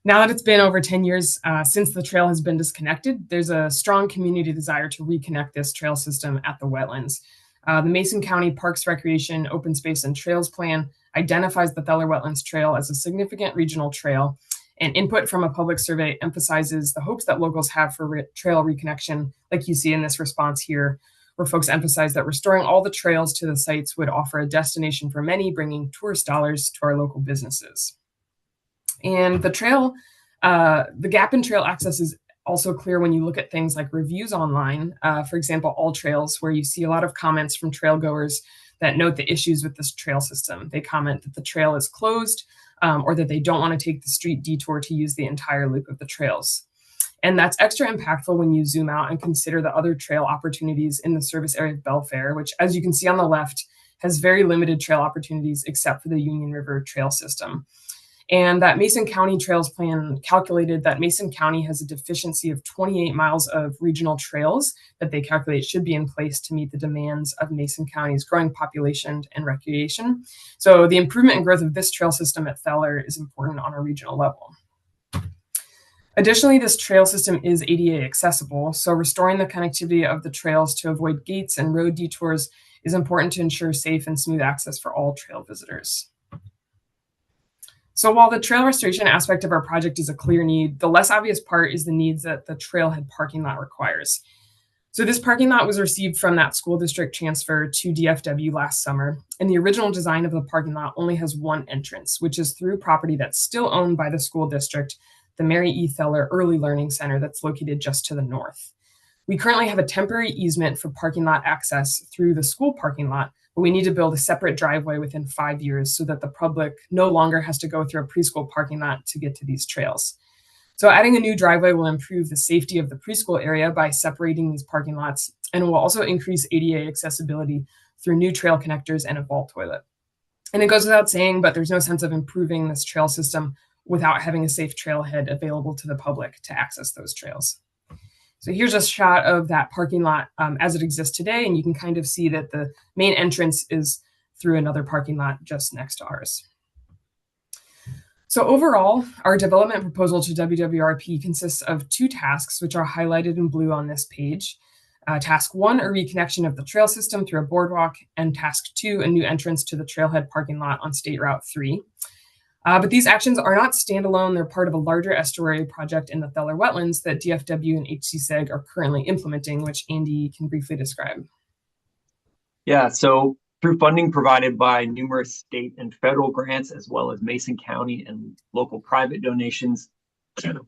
Now that it's been over 10 years since the trail has been disconnected, there's a strong community desire to reconnect this trail system at the wetlands. The Mason County Parks, Recreation, Open Space, and Trails Plan identifies the Feller Wetlands Trail as a significant regional trail, and input from a public survey emphasizes the hopes that locals have for trail reconnection, like you see in this response here, where folks emphasize that restoring all the trails to the sites would offer a destination for many, bringing tourist dollars to our local businesses. And the trail, the gap in trail access is also clear when you look at things like reviews online. For example, All Trails, where you see a lot of comments from trail goers that note the issues with this trail system. They comment that the trail is closed, or that they don't want to take the street detour to use the entire loop of the trails. And that's extra impactful when you zoom out and consider the other trail opportunities in the service area of Belfair, which, as you can see on the left, has very limited trail opportunities except for the Union River trail system. And that Mason County Trails Plan calculated that Mason County has a deficiency of 28 miles of regional trails that they calculate should be in place to meet the demands of Mason County's growing population and recreation. So the improvement and growth of this trail system at Feller is important on a regional level. Additionally, this trail system is ADA accessible, so restoring the connectivity of the trails to avoid gates and road detours is important to ensure safe and smooth access for all trail visitors. So while the trail restoration aspect of our project is a clear need, the less obvious part is the needs that the trailhead parking lot requires. So this parking lot was received from that school district transfer to DFW last summer, and the original design of the parking lot only has one entrance, which is through property that's still owned by the school district, the Mary E. Feller Early Learning Center that's located just to the north. We currently have a temporary easement for parking lot access through the school parking lot, but we need to build a separate driveway within 5 years so that the public no longer has to go through a preschool parking lot to get to these trails. So adding a new driveway will improve the safety of the preschool area by separating these parking lots, and it will also increase ADA accessibility through new trail connectors and a vault toilet. And it goes without saying, but there's no sense of improving this trail system without having a safe trailhead available to the public to access those trails. So here's a shot of that parking lot as it exists today, and you can kind of see that the main entrance is through another parking lot just next to ours. So overall, our development proposal to WWRP consists of 2 tasks, which are highlighted in blue on this page. Task 1, a reconnection of the trail system through a boardwalk, and Task 2, a new entrance to the trailhead parking lot on State Route 3. But these actions are not standalone. They're part of a larger estuary project in the Feller Wetlands that DFW and HCSEG are currently implementing, which Andy can briefly describe. Yeah, so through funding provided by numerous state and federal grants, as well as Mason County and local private donations,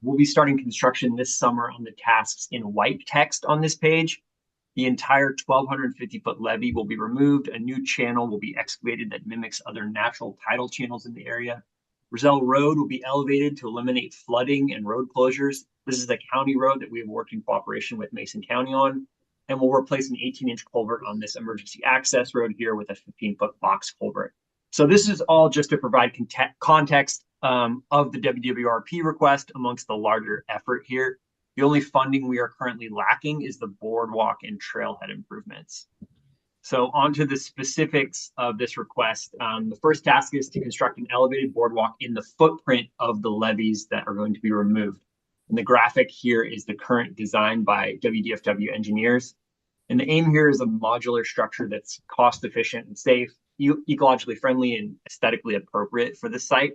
we'll be starting construction this summer on the tasks in white text on this page. The entire 1,250-foot levee will be removed. A new channel will be excavated that mimics other natural tidal channels in the area. Roselle Road will be elevated to eliminate flooding and road closures. This is a county road that we have worked in cooperation with Mason County on, and we'll replace an 18-inch culvert on this emergency access road here with a 15-foot box culvert. So this is all just to provide context of the WWRP request amongst the larger effort here. The only funding we are currently lacking is the boardwalk and trailhead improvements. So on to the specifics of this request. The first task is to construct an elevated boardwalk in the footprint of the levees that are going to be removed. And the graphic here is the current design by WDFW engineers. And the aim here is a modular structure that's cost efficient and safe, ecologically friendly, and aesthetically appropriate for the site.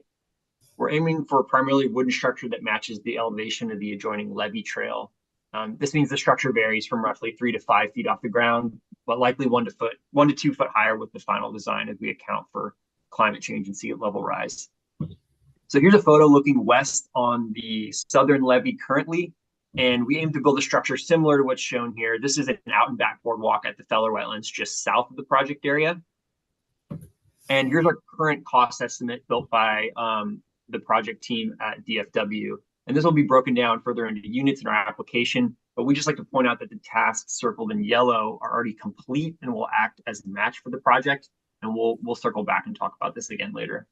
We're aiming for a primarily wooden structure that matches the elevation of the adjoining levee trail. This means the structure varies from roughly 3 to 5 feet off the ground, but likely 1 to 2 foot higher with the final design as we account for climate change and sea level rise. So here's a photo looking west on the southern levee currently, and we aim to build a structure similar to what's shown here. This is an out and back boardwalk at the Feller Wetlands just south of the project area. And here's our current cost estimate built by the project team at DFW. And this will be broken down further into units in our application, but we just like to point out that the tasks circled in yellow are already complete and will act as a match for the project. And we'll circle back and talk about this again later.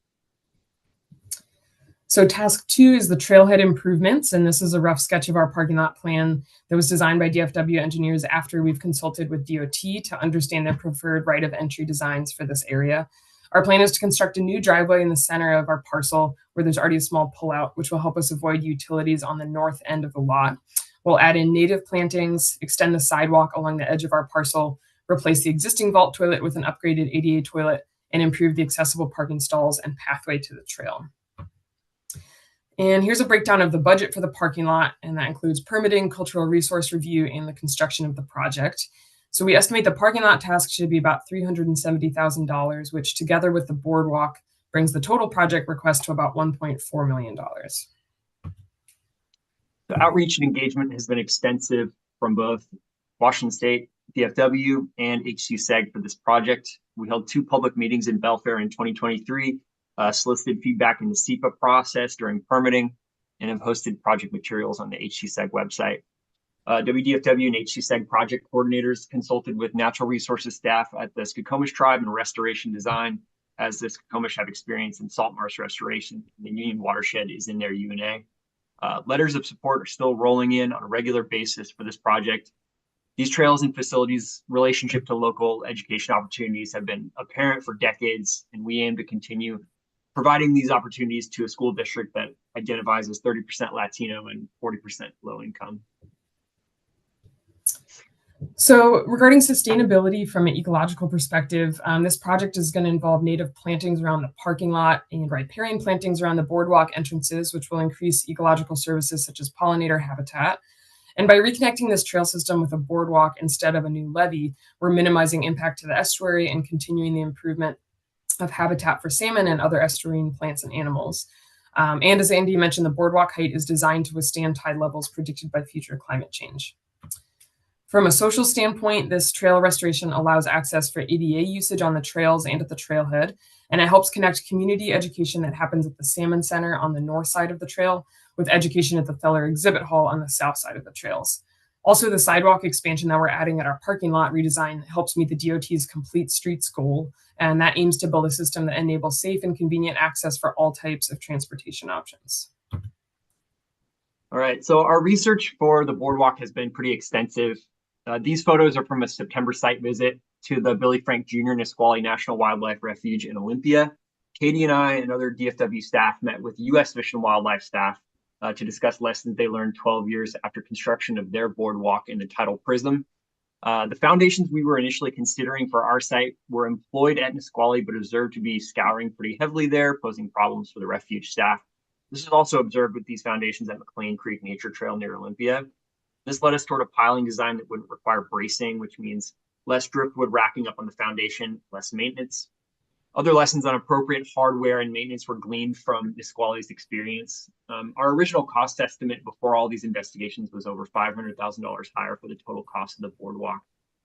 So task 2 is the trailhead improvements, and this is a rough sketch of our parking lot plan that was designed by DFW engineers after we've consulted with DOT to understand their preferred right of entry designs for this area. Our plan is to construct a new driveway in the center of our parcel where there's already a small pullout, which will help us avoid utilities on the north end of the lot. We'll add in native plantings, extend the sidewalk along the edge of our parcel, replace the existing vault toilet with an upgraded ADA toilet, and improve the accessible parking stalls and pathway to the trail. And here's a breakdown of the budget for the parking lot, and that includes permitting, cultural resource review, and the construction of the project. So we estimate the parking lot task should be about $370,000, which together with the boardwalk brings the total project request to about $1.4 million. The outreach and engagement has been extensive from both Washington State, DFW, and HCSEG for this project. We held 2 public meetings in Belfair in 2023, solicited feedback in the SEPA process during permitting, and have hosted project materials on the HCSEG website. WDFW and HCSEG project coordinators consulted with natural resources staff at the Skokomish tribe and restoration design, as the Skokomish have experience in salt marsh restoration. The Union watershed is in their UNA. Letters of support are still rolling in on a regular basis for this project. These trails and facilities' relationship to local education opportunities have been apparent for decades, and we aim to continue providing these opportunities to a school district that identifies as 30% Latino and 40% low income. So regarding sustainability from an ecological perspective, this project is going to involve native plantings around the parking lot and riparian plantings around the boardwalk entrances, which will increase ecological services such as pollinator habitat. And by reconnecting this trail system with a boardwalk instead of a new levee, we're minimizing impact to the estuary and continuing the improvement of habitat for salmon and other estuarine plants and animals. And as Andy mentioned, the boardwalk height is designed to withstand tide levels predicted by future climate change. From a social standpoint, this trail restoration allows access for ADA usage on the trails and at the trailhead, and it helps connect community education that happens at the Salmon Center on the north side of the trail with education at the Feller Exhibit Hall on the south side of the trails. Also, the sidewalk expansion that we're adding at our parking lot redesign helps meet the DOT's complete streets goal, and that aims to build a system that enables safe and convenient access for all types of transportation options. All right, so our research for the boardwalk has been pretty extensive. These photos are from a September site visit to the Billy Frank Jr. Nisqually National Wildlife Refuge in Olympia. Katie and I and other DFW staff met with U.S. Fish and Wildlife staff to discuss lessons they learned 12 years after construction of their boardwalk in the tidal prism. The foundations we were initially considering for our site were employed at Nisqually, but observed to be scouring pretty heavily there, posing problems for the refuge staff. This is also observed with these foundations at McLean Creek Nature Trail near Olympia. This led us toward a piling design that wouldn't require bracing, which means less driftwood racking up on the foundation, less maintenance. Other lessons on appropriate hardware and maintenance were gleaned from Nisqually's experience. Our original cost estimate before all these investigations was over $500,000 higher for the total cost of the boardwalk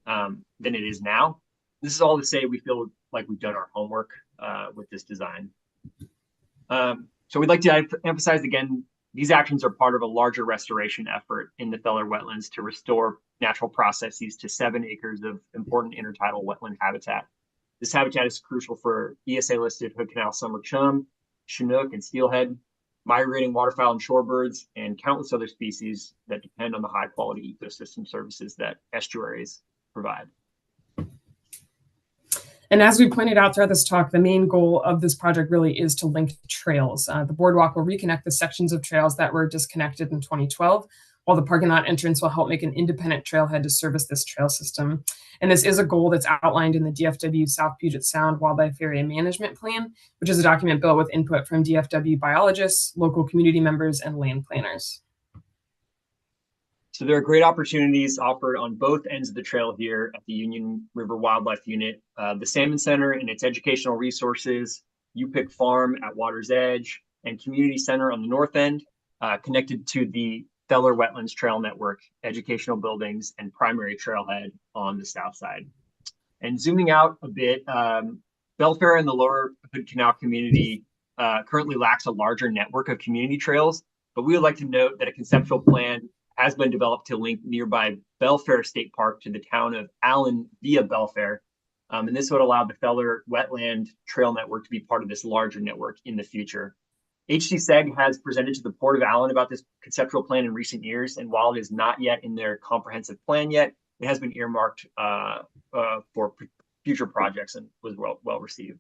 than it is now. This is all to say we feel like we've done our homework with this design. So we'd like to emphasize again, these actions are part of a larger restoration effort in the Feller Wetlands to restore natural processes to 7 acres of important intertidal wetland habitat. This habitat is crucial for ESA-listed Hood Canal summer chum, Chinook, and steelhead, migrating waterfowl and shorebirds, and countless other species that depend on the high-quality ecosystem services that estuaries provide. And as we pointed out throughout this talk, the main goal of this project really is to link trails. The boardwalk will reconnect the sections of trails that were disconnected in 2012, while the parking lot entrance will help make an independent trailhead to service this trail system. And this is a goal that's outlined in the DFW South Puget Sound Wildlife Area Management Plan, which is a document built with input from DFW biologists, local community members, and land planners. So there are great opportunities offered on both ends of the trail here at the Union River Wildlife Unit. The Salmon Center and its educational resources, U-Pick Farm at Water's Edge, and Community Center on the north end, connected to the Feller Wetlands Trail Network, educational buildings, and primary trailhead on the south side. And zooming out a bit, Belfair and the Lower Hood Canal community currently lacks a larger network of community trails, but we would like to note that a conceptual plan has been developed to link nearby Belfair State Park to the town of Allen via Belfair. And this would allow the Feller Wetland Trail Network to be part of this larger network in the future. HDSEG has presented to the Port of Allen about this conceptual plan in recent years, and while it is not yet in their comprehensive plan yet, it has been earmarked for future projects and was well received.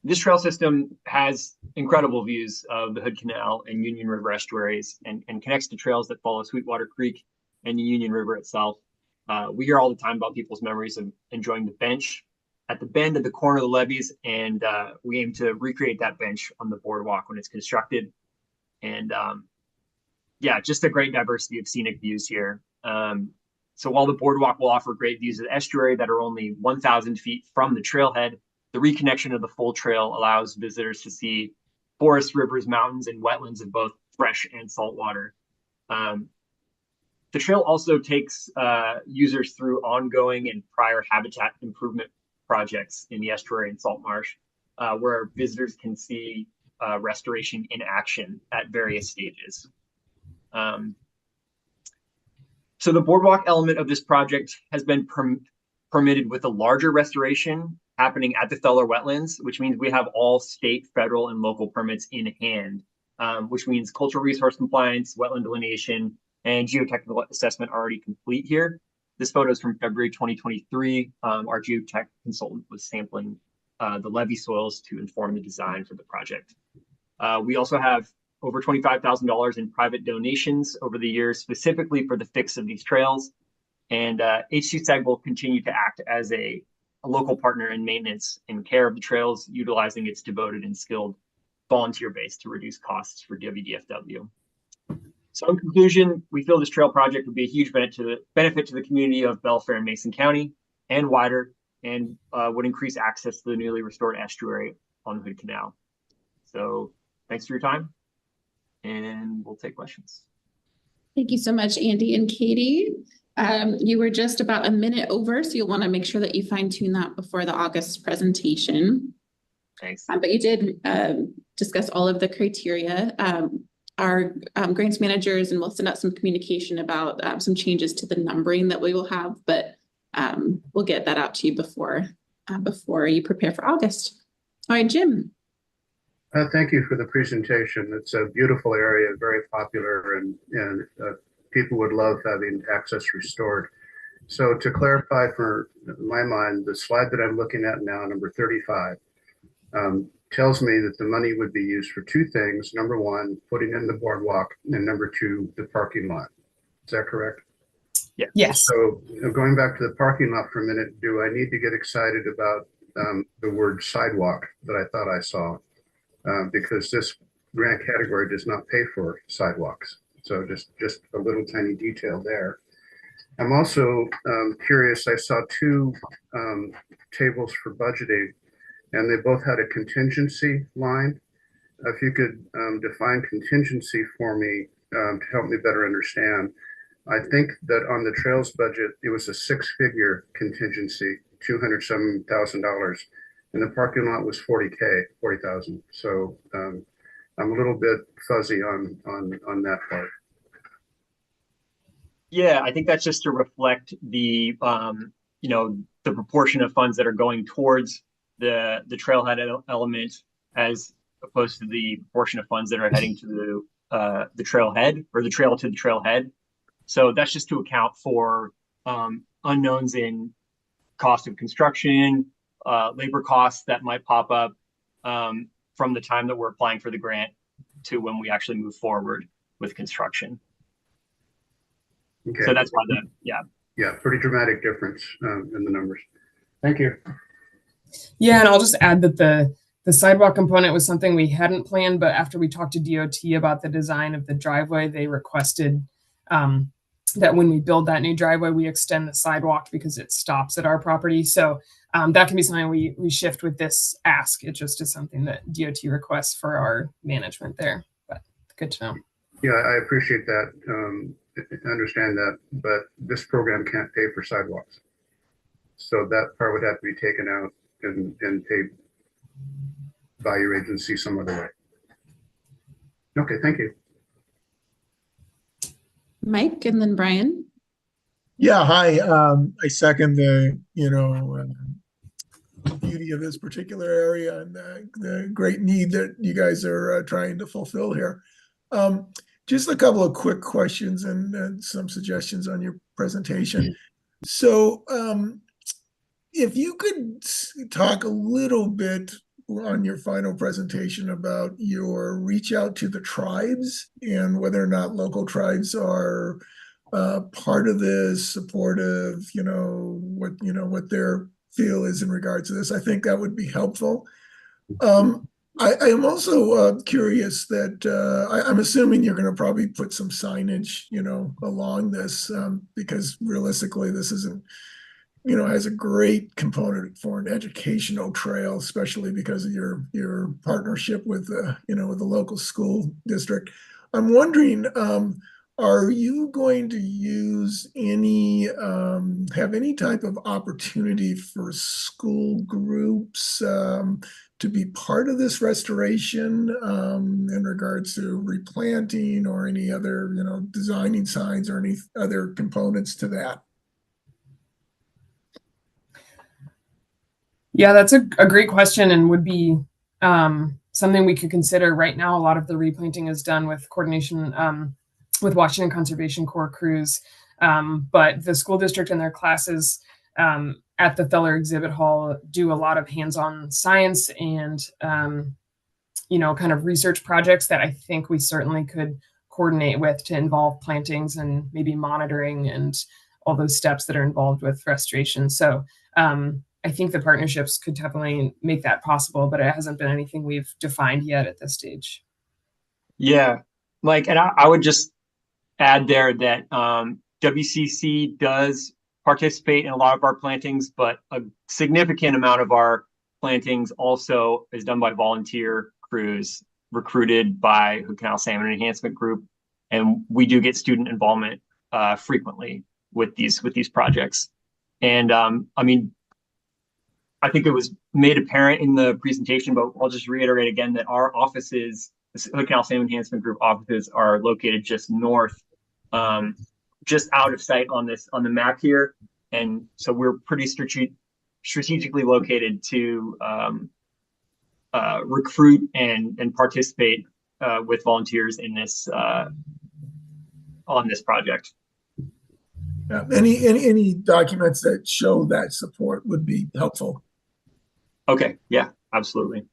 This trail system has incredible views of the Hood Canal and Union River estuaries and connects to trails that follow Sweetwater Creek and the Union River itself. We hear all the time about people's memories of enjoying the bench at the bend at the corner of the levees, and we aim to recreate that bench on the boardwalk when it's constructed. And yeah, just a great diversity of scenic views here. So while the boardwalk will offer great views of the estuary that are only 1,000 feet from the trailhead, the reconnection of the full trail allows visitors to see forests, rivers, mountains, and wetlands of both fresh and salt water. The trail also takes users through ongoing and prior habitat improvement projects in the estuary and salt marsh, where visitors can see restoration in action at various stages. So the boardwalk element of this project has been permitted with a larger restoration happening at the Feller Wetlands, which means we have all state, federal, and local permits in hand, which means cultural resource compliance, wetland delineation, and geotechnical assessment already complete here. This photo is from February 2023. Our geotech consultant was sampling the levee soils to inform the design for the project. We also have over $25,000 in private donations over the years, specifically for the fix of these trails. And HDSEG will continue to act as a local partner in maintenance and care of the trails, utilizing its devoted and skilled volunteer base to reduce costs for WDFW. So in conclusion, we feel this trail project would be a huge benefit to the community of Belfair and Mason County and wider, and would increase access to the newly restored estuary on the Hood Canal. So thanks for your time, and we'll take questions. Thank you so much, Andy and Katie. You were just about a minute over, so you'll want to make sure that you fine tune that before the August presentation. Thanks. But you did discuss all of the criteria. Our grants managers, and we'll send out some communication about some changes to the numbering that we will have, but we'll get that out to you before you prepare for August. All right, Jim. Thank you for the presentation. It's a beautiful area, very popular, and people would love having access restored. So to clarify for my mind, the slide that I'm looking at now, number 35, tells me that the money would be used for two things. Number one, putting in the boardwalk, and number two, the parking lot. Is that correct? Yeah. Yes. So going back to the parking lot for a minute, do I need to get excited about the word sidewalk that I thought I saw? Because this grant category does not pay for sidewalks. So just a little tiny detail there. I'm also curious, I saw two tables for budgeting, and they both had a contingency line. If you could define contingency for me to help me better understand. I think that on the trails budget, it was a six-figure contingency, $207,000, and the parking lot was 40,000. So I'm a little bit fuzzy on that part. Yeah, I think that's just to reflect the the proportion of funds that are going towards the trailhead element, as opposed to the proportion of funds that are heading to the trailhead, or the trail to the trailhead. So that's just to account for unknowns in cost of construction, labor costs that might pop up from the time that we're applying for the grant to when we actually move forward with construction. Okay. So that's why Yeah, pretty dramatic difference in the numbers. Thank you. Yeah, and I'll just add that the sidewalk component was something we hadn't planned, but after we talked to DOT about the design of the driveway, they requested that when we build that new driveway, we extend the sidewalk because it stops at our property. So that can be something we shift with this ask. It just is something that DOT requests for our management there, but good to know. Yeah, I appreciate that. I understand that, but this program can't pay for sidewalks. So that part would have to be taken out and paid by your agency some other way. Okay, thank you. Mike and then Brian. Yeah, hi. I second the, beauty of this particular area and the great need that you guys are trying to fulfill here. Just a couple of quick questions and some suggestions on your presentation. So if you could talk a little bit on your final presentation about your reach out to the tribes and whether or not local tribes are part of this, supportive, what their feel is in regards to this. I think that would be helpful. I am also curious that I'm assuming you're going to probably put some signage, along this because realistically, this isn't, has a great component for an educational trail, especially because of your partnership with with the local school district. I'm wondering, are you going to use have any type of opportunity for school groups to be part of this restoration in regards to replanting or any other, designing signs or any other components to that? Yeah, that's a great question and would be something we could consider. Right now, a lot of the replanting is done with coordination with Washington Conservation Corps crews, but the school district and their classes at the Feller Exhibit Hall do a lot of hands-on science and kind of research projects that I think we certainly could coordinate with to involve plantings and maybe monitoring and all those steps that are involved with restoration. So I think the partnerships could definitely make that possible, but it hasn't been anything we've defined yet at this stage. Yeah, Mike, and I would just add there that WCC does participate in a lot of our plantings, but a significant amount of our plantings also is done by volunteer crews recruited by Hood Canal Salmon Enhancement Group, and we do get student involvement frequently with these projects. And I mean, I think it was made apparent in the presentation, but I'll just reiterate again that our offices, the Hood Canal Salmon Enhancement Group offices, are located just north, just out of sight on the map here, and so we're pretty strategically located to recruit and participate with volunteers in this on this project. Yeah. Any documents that show that support would be helpful. Okay. Yeah, absolutely.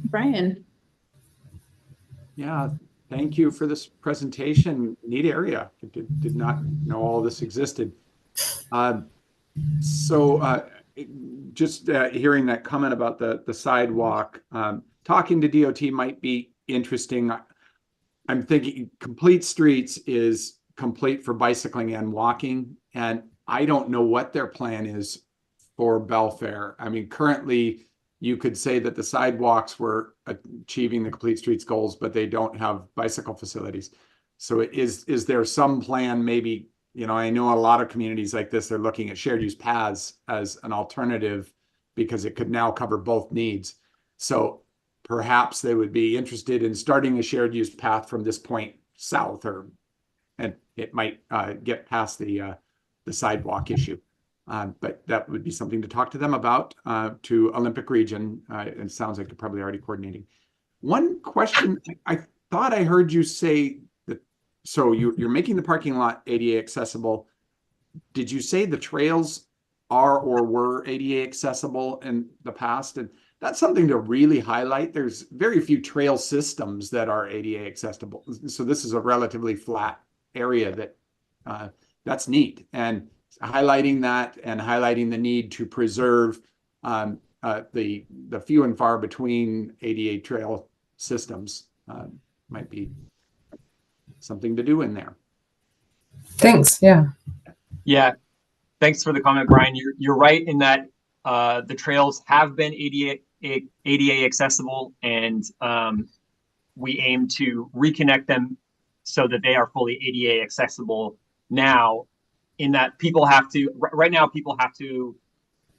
Brian. Yeah, thank you for this presentation. Neat area. Did not know all this existed. Just hearing that comment about the sidewalk, talking to DOT might be interesting. I'm thinking complete streets is complete for bicycling and walking, and I don't know what their plan is for Belfair. I mean, currently you could say that the sidewalks were achieving the complete streets goals, but they don't have bicycle facilities. So is there some plan, maybe, I know a lot of communities like this, they're looking at shared use paths as an alternative because it could now cover both needs. So perhaps they would be interested in starting a shared use path from this point south, and it might get past the sidewalk issue. But that would be something to talk to them about, to Olympic Region. It sounds like you're probably already coordinating. One question, I thought I heard you say that, so you're making the parking lot ADA accessible. Did you say the trails are or were ADA accessible in the past? And that's something to really highlight. There's very few trail systems that are ADA accessible. So this is a relatively flat area that's neat. And highlighting that and highlighting the need to preserve the few and far between ADA trail systems might be something to do in there. Thanks. Yeah. Yeah, thanks for the comment, Brian. You're right in that the trails have been ADA accessible, and we aim to reconnect them so that they are fully ADA accessible now. In that people have to right now, people have to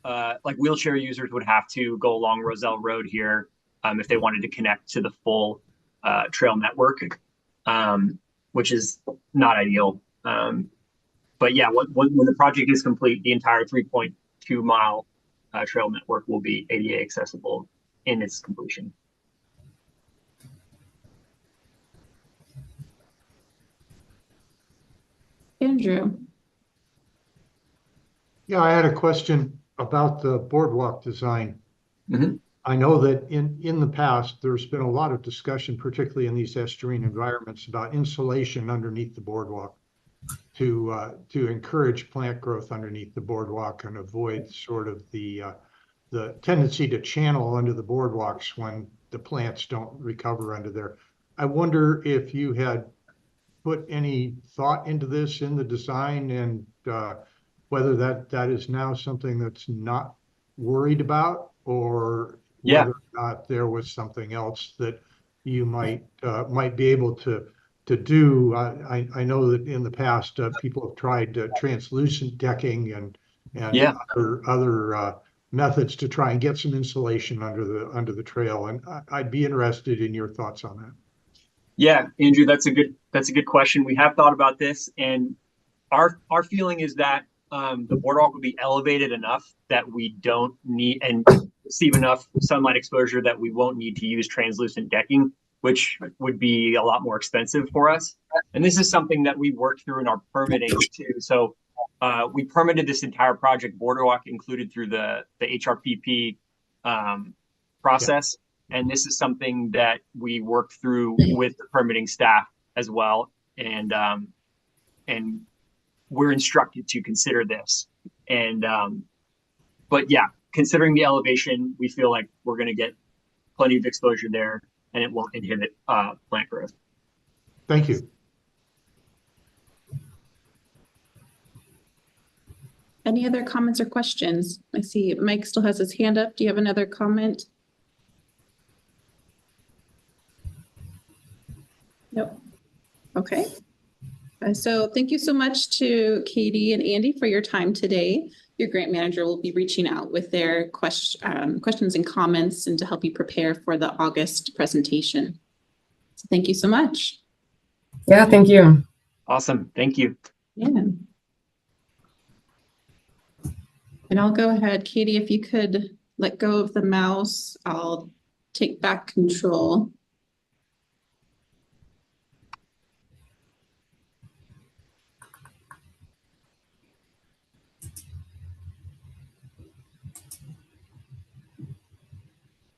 like wheelchair users would have to go along Roselle Road here if they wanted to connect to the full trail network, which is not ideal. But yeah, when the project is complete, the entire 3.2 mile trail network will be ADA accessible in its completion. Andrew. Yeah, I had a question about the boardwalk design. Mhm. I know that in the past, there's been a lot of discussion, particularly in these estuarine environments, about insulation underneath the boardwalk to encourage plant growth underneath the boardwalk and avoid sort of the tendency to channel under the boardwalks when the plants don't recover under there. I wonder if you had put any thought into this in the design and whether that is now something that's not worried about, or Yeah. whether or not there was something else that you might be able to do. I know that in the past people have tried translucent decking and Yeah. other methods to try and get some insulation under the trail, and I'd be interested in your thoughts on that. Yeah, Andrew, that's a good question. We have thought about this, and our feeling is that the boardwalk will be elevated enough that we don't need and receive enough sunlight exposure that we won't need to use translucent decking, which would be a lot more expensive for us. And this is something that we worked through in our permitting too. So we permitted this entire project, boardwalk included, through the HRPP process. And this is something that we worked through with the permitting staff as well. And we're instructed to consider this. And but yeah, considering the elevation, we feel like we're going to get plenty of exposure there, and it won't inhibit plant growth. Thank you. Any other comments or questions? I see Mike still has his hand up. Do you have another comment? Nope. Okay. So thank you so much to Katie and Andy for your time today. Your grant manager will be reaching out with their questions and comments and to help you prepare for the August presentation. So thank you so much. Yeah, thank you. Awesome. Thank you. Yeah. And I'll go ahead, Katie, if you could let go of the mouse, I'll take back control.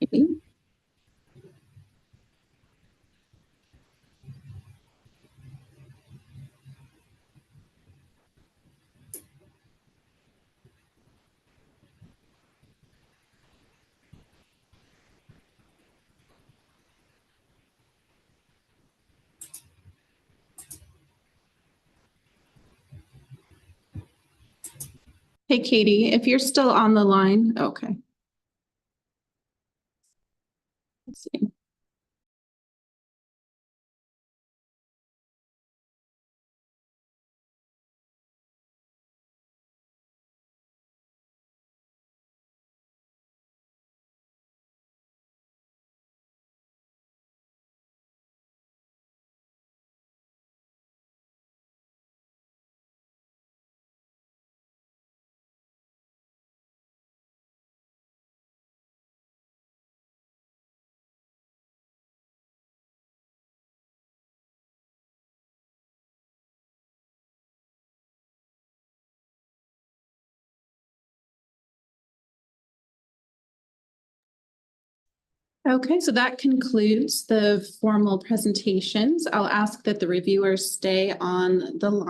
Katie? Hey, Katie, if you're still on the line, okay. Let's see. Okay, so that concludes the formal presentations. I'll ask that the reviewers stay on the line.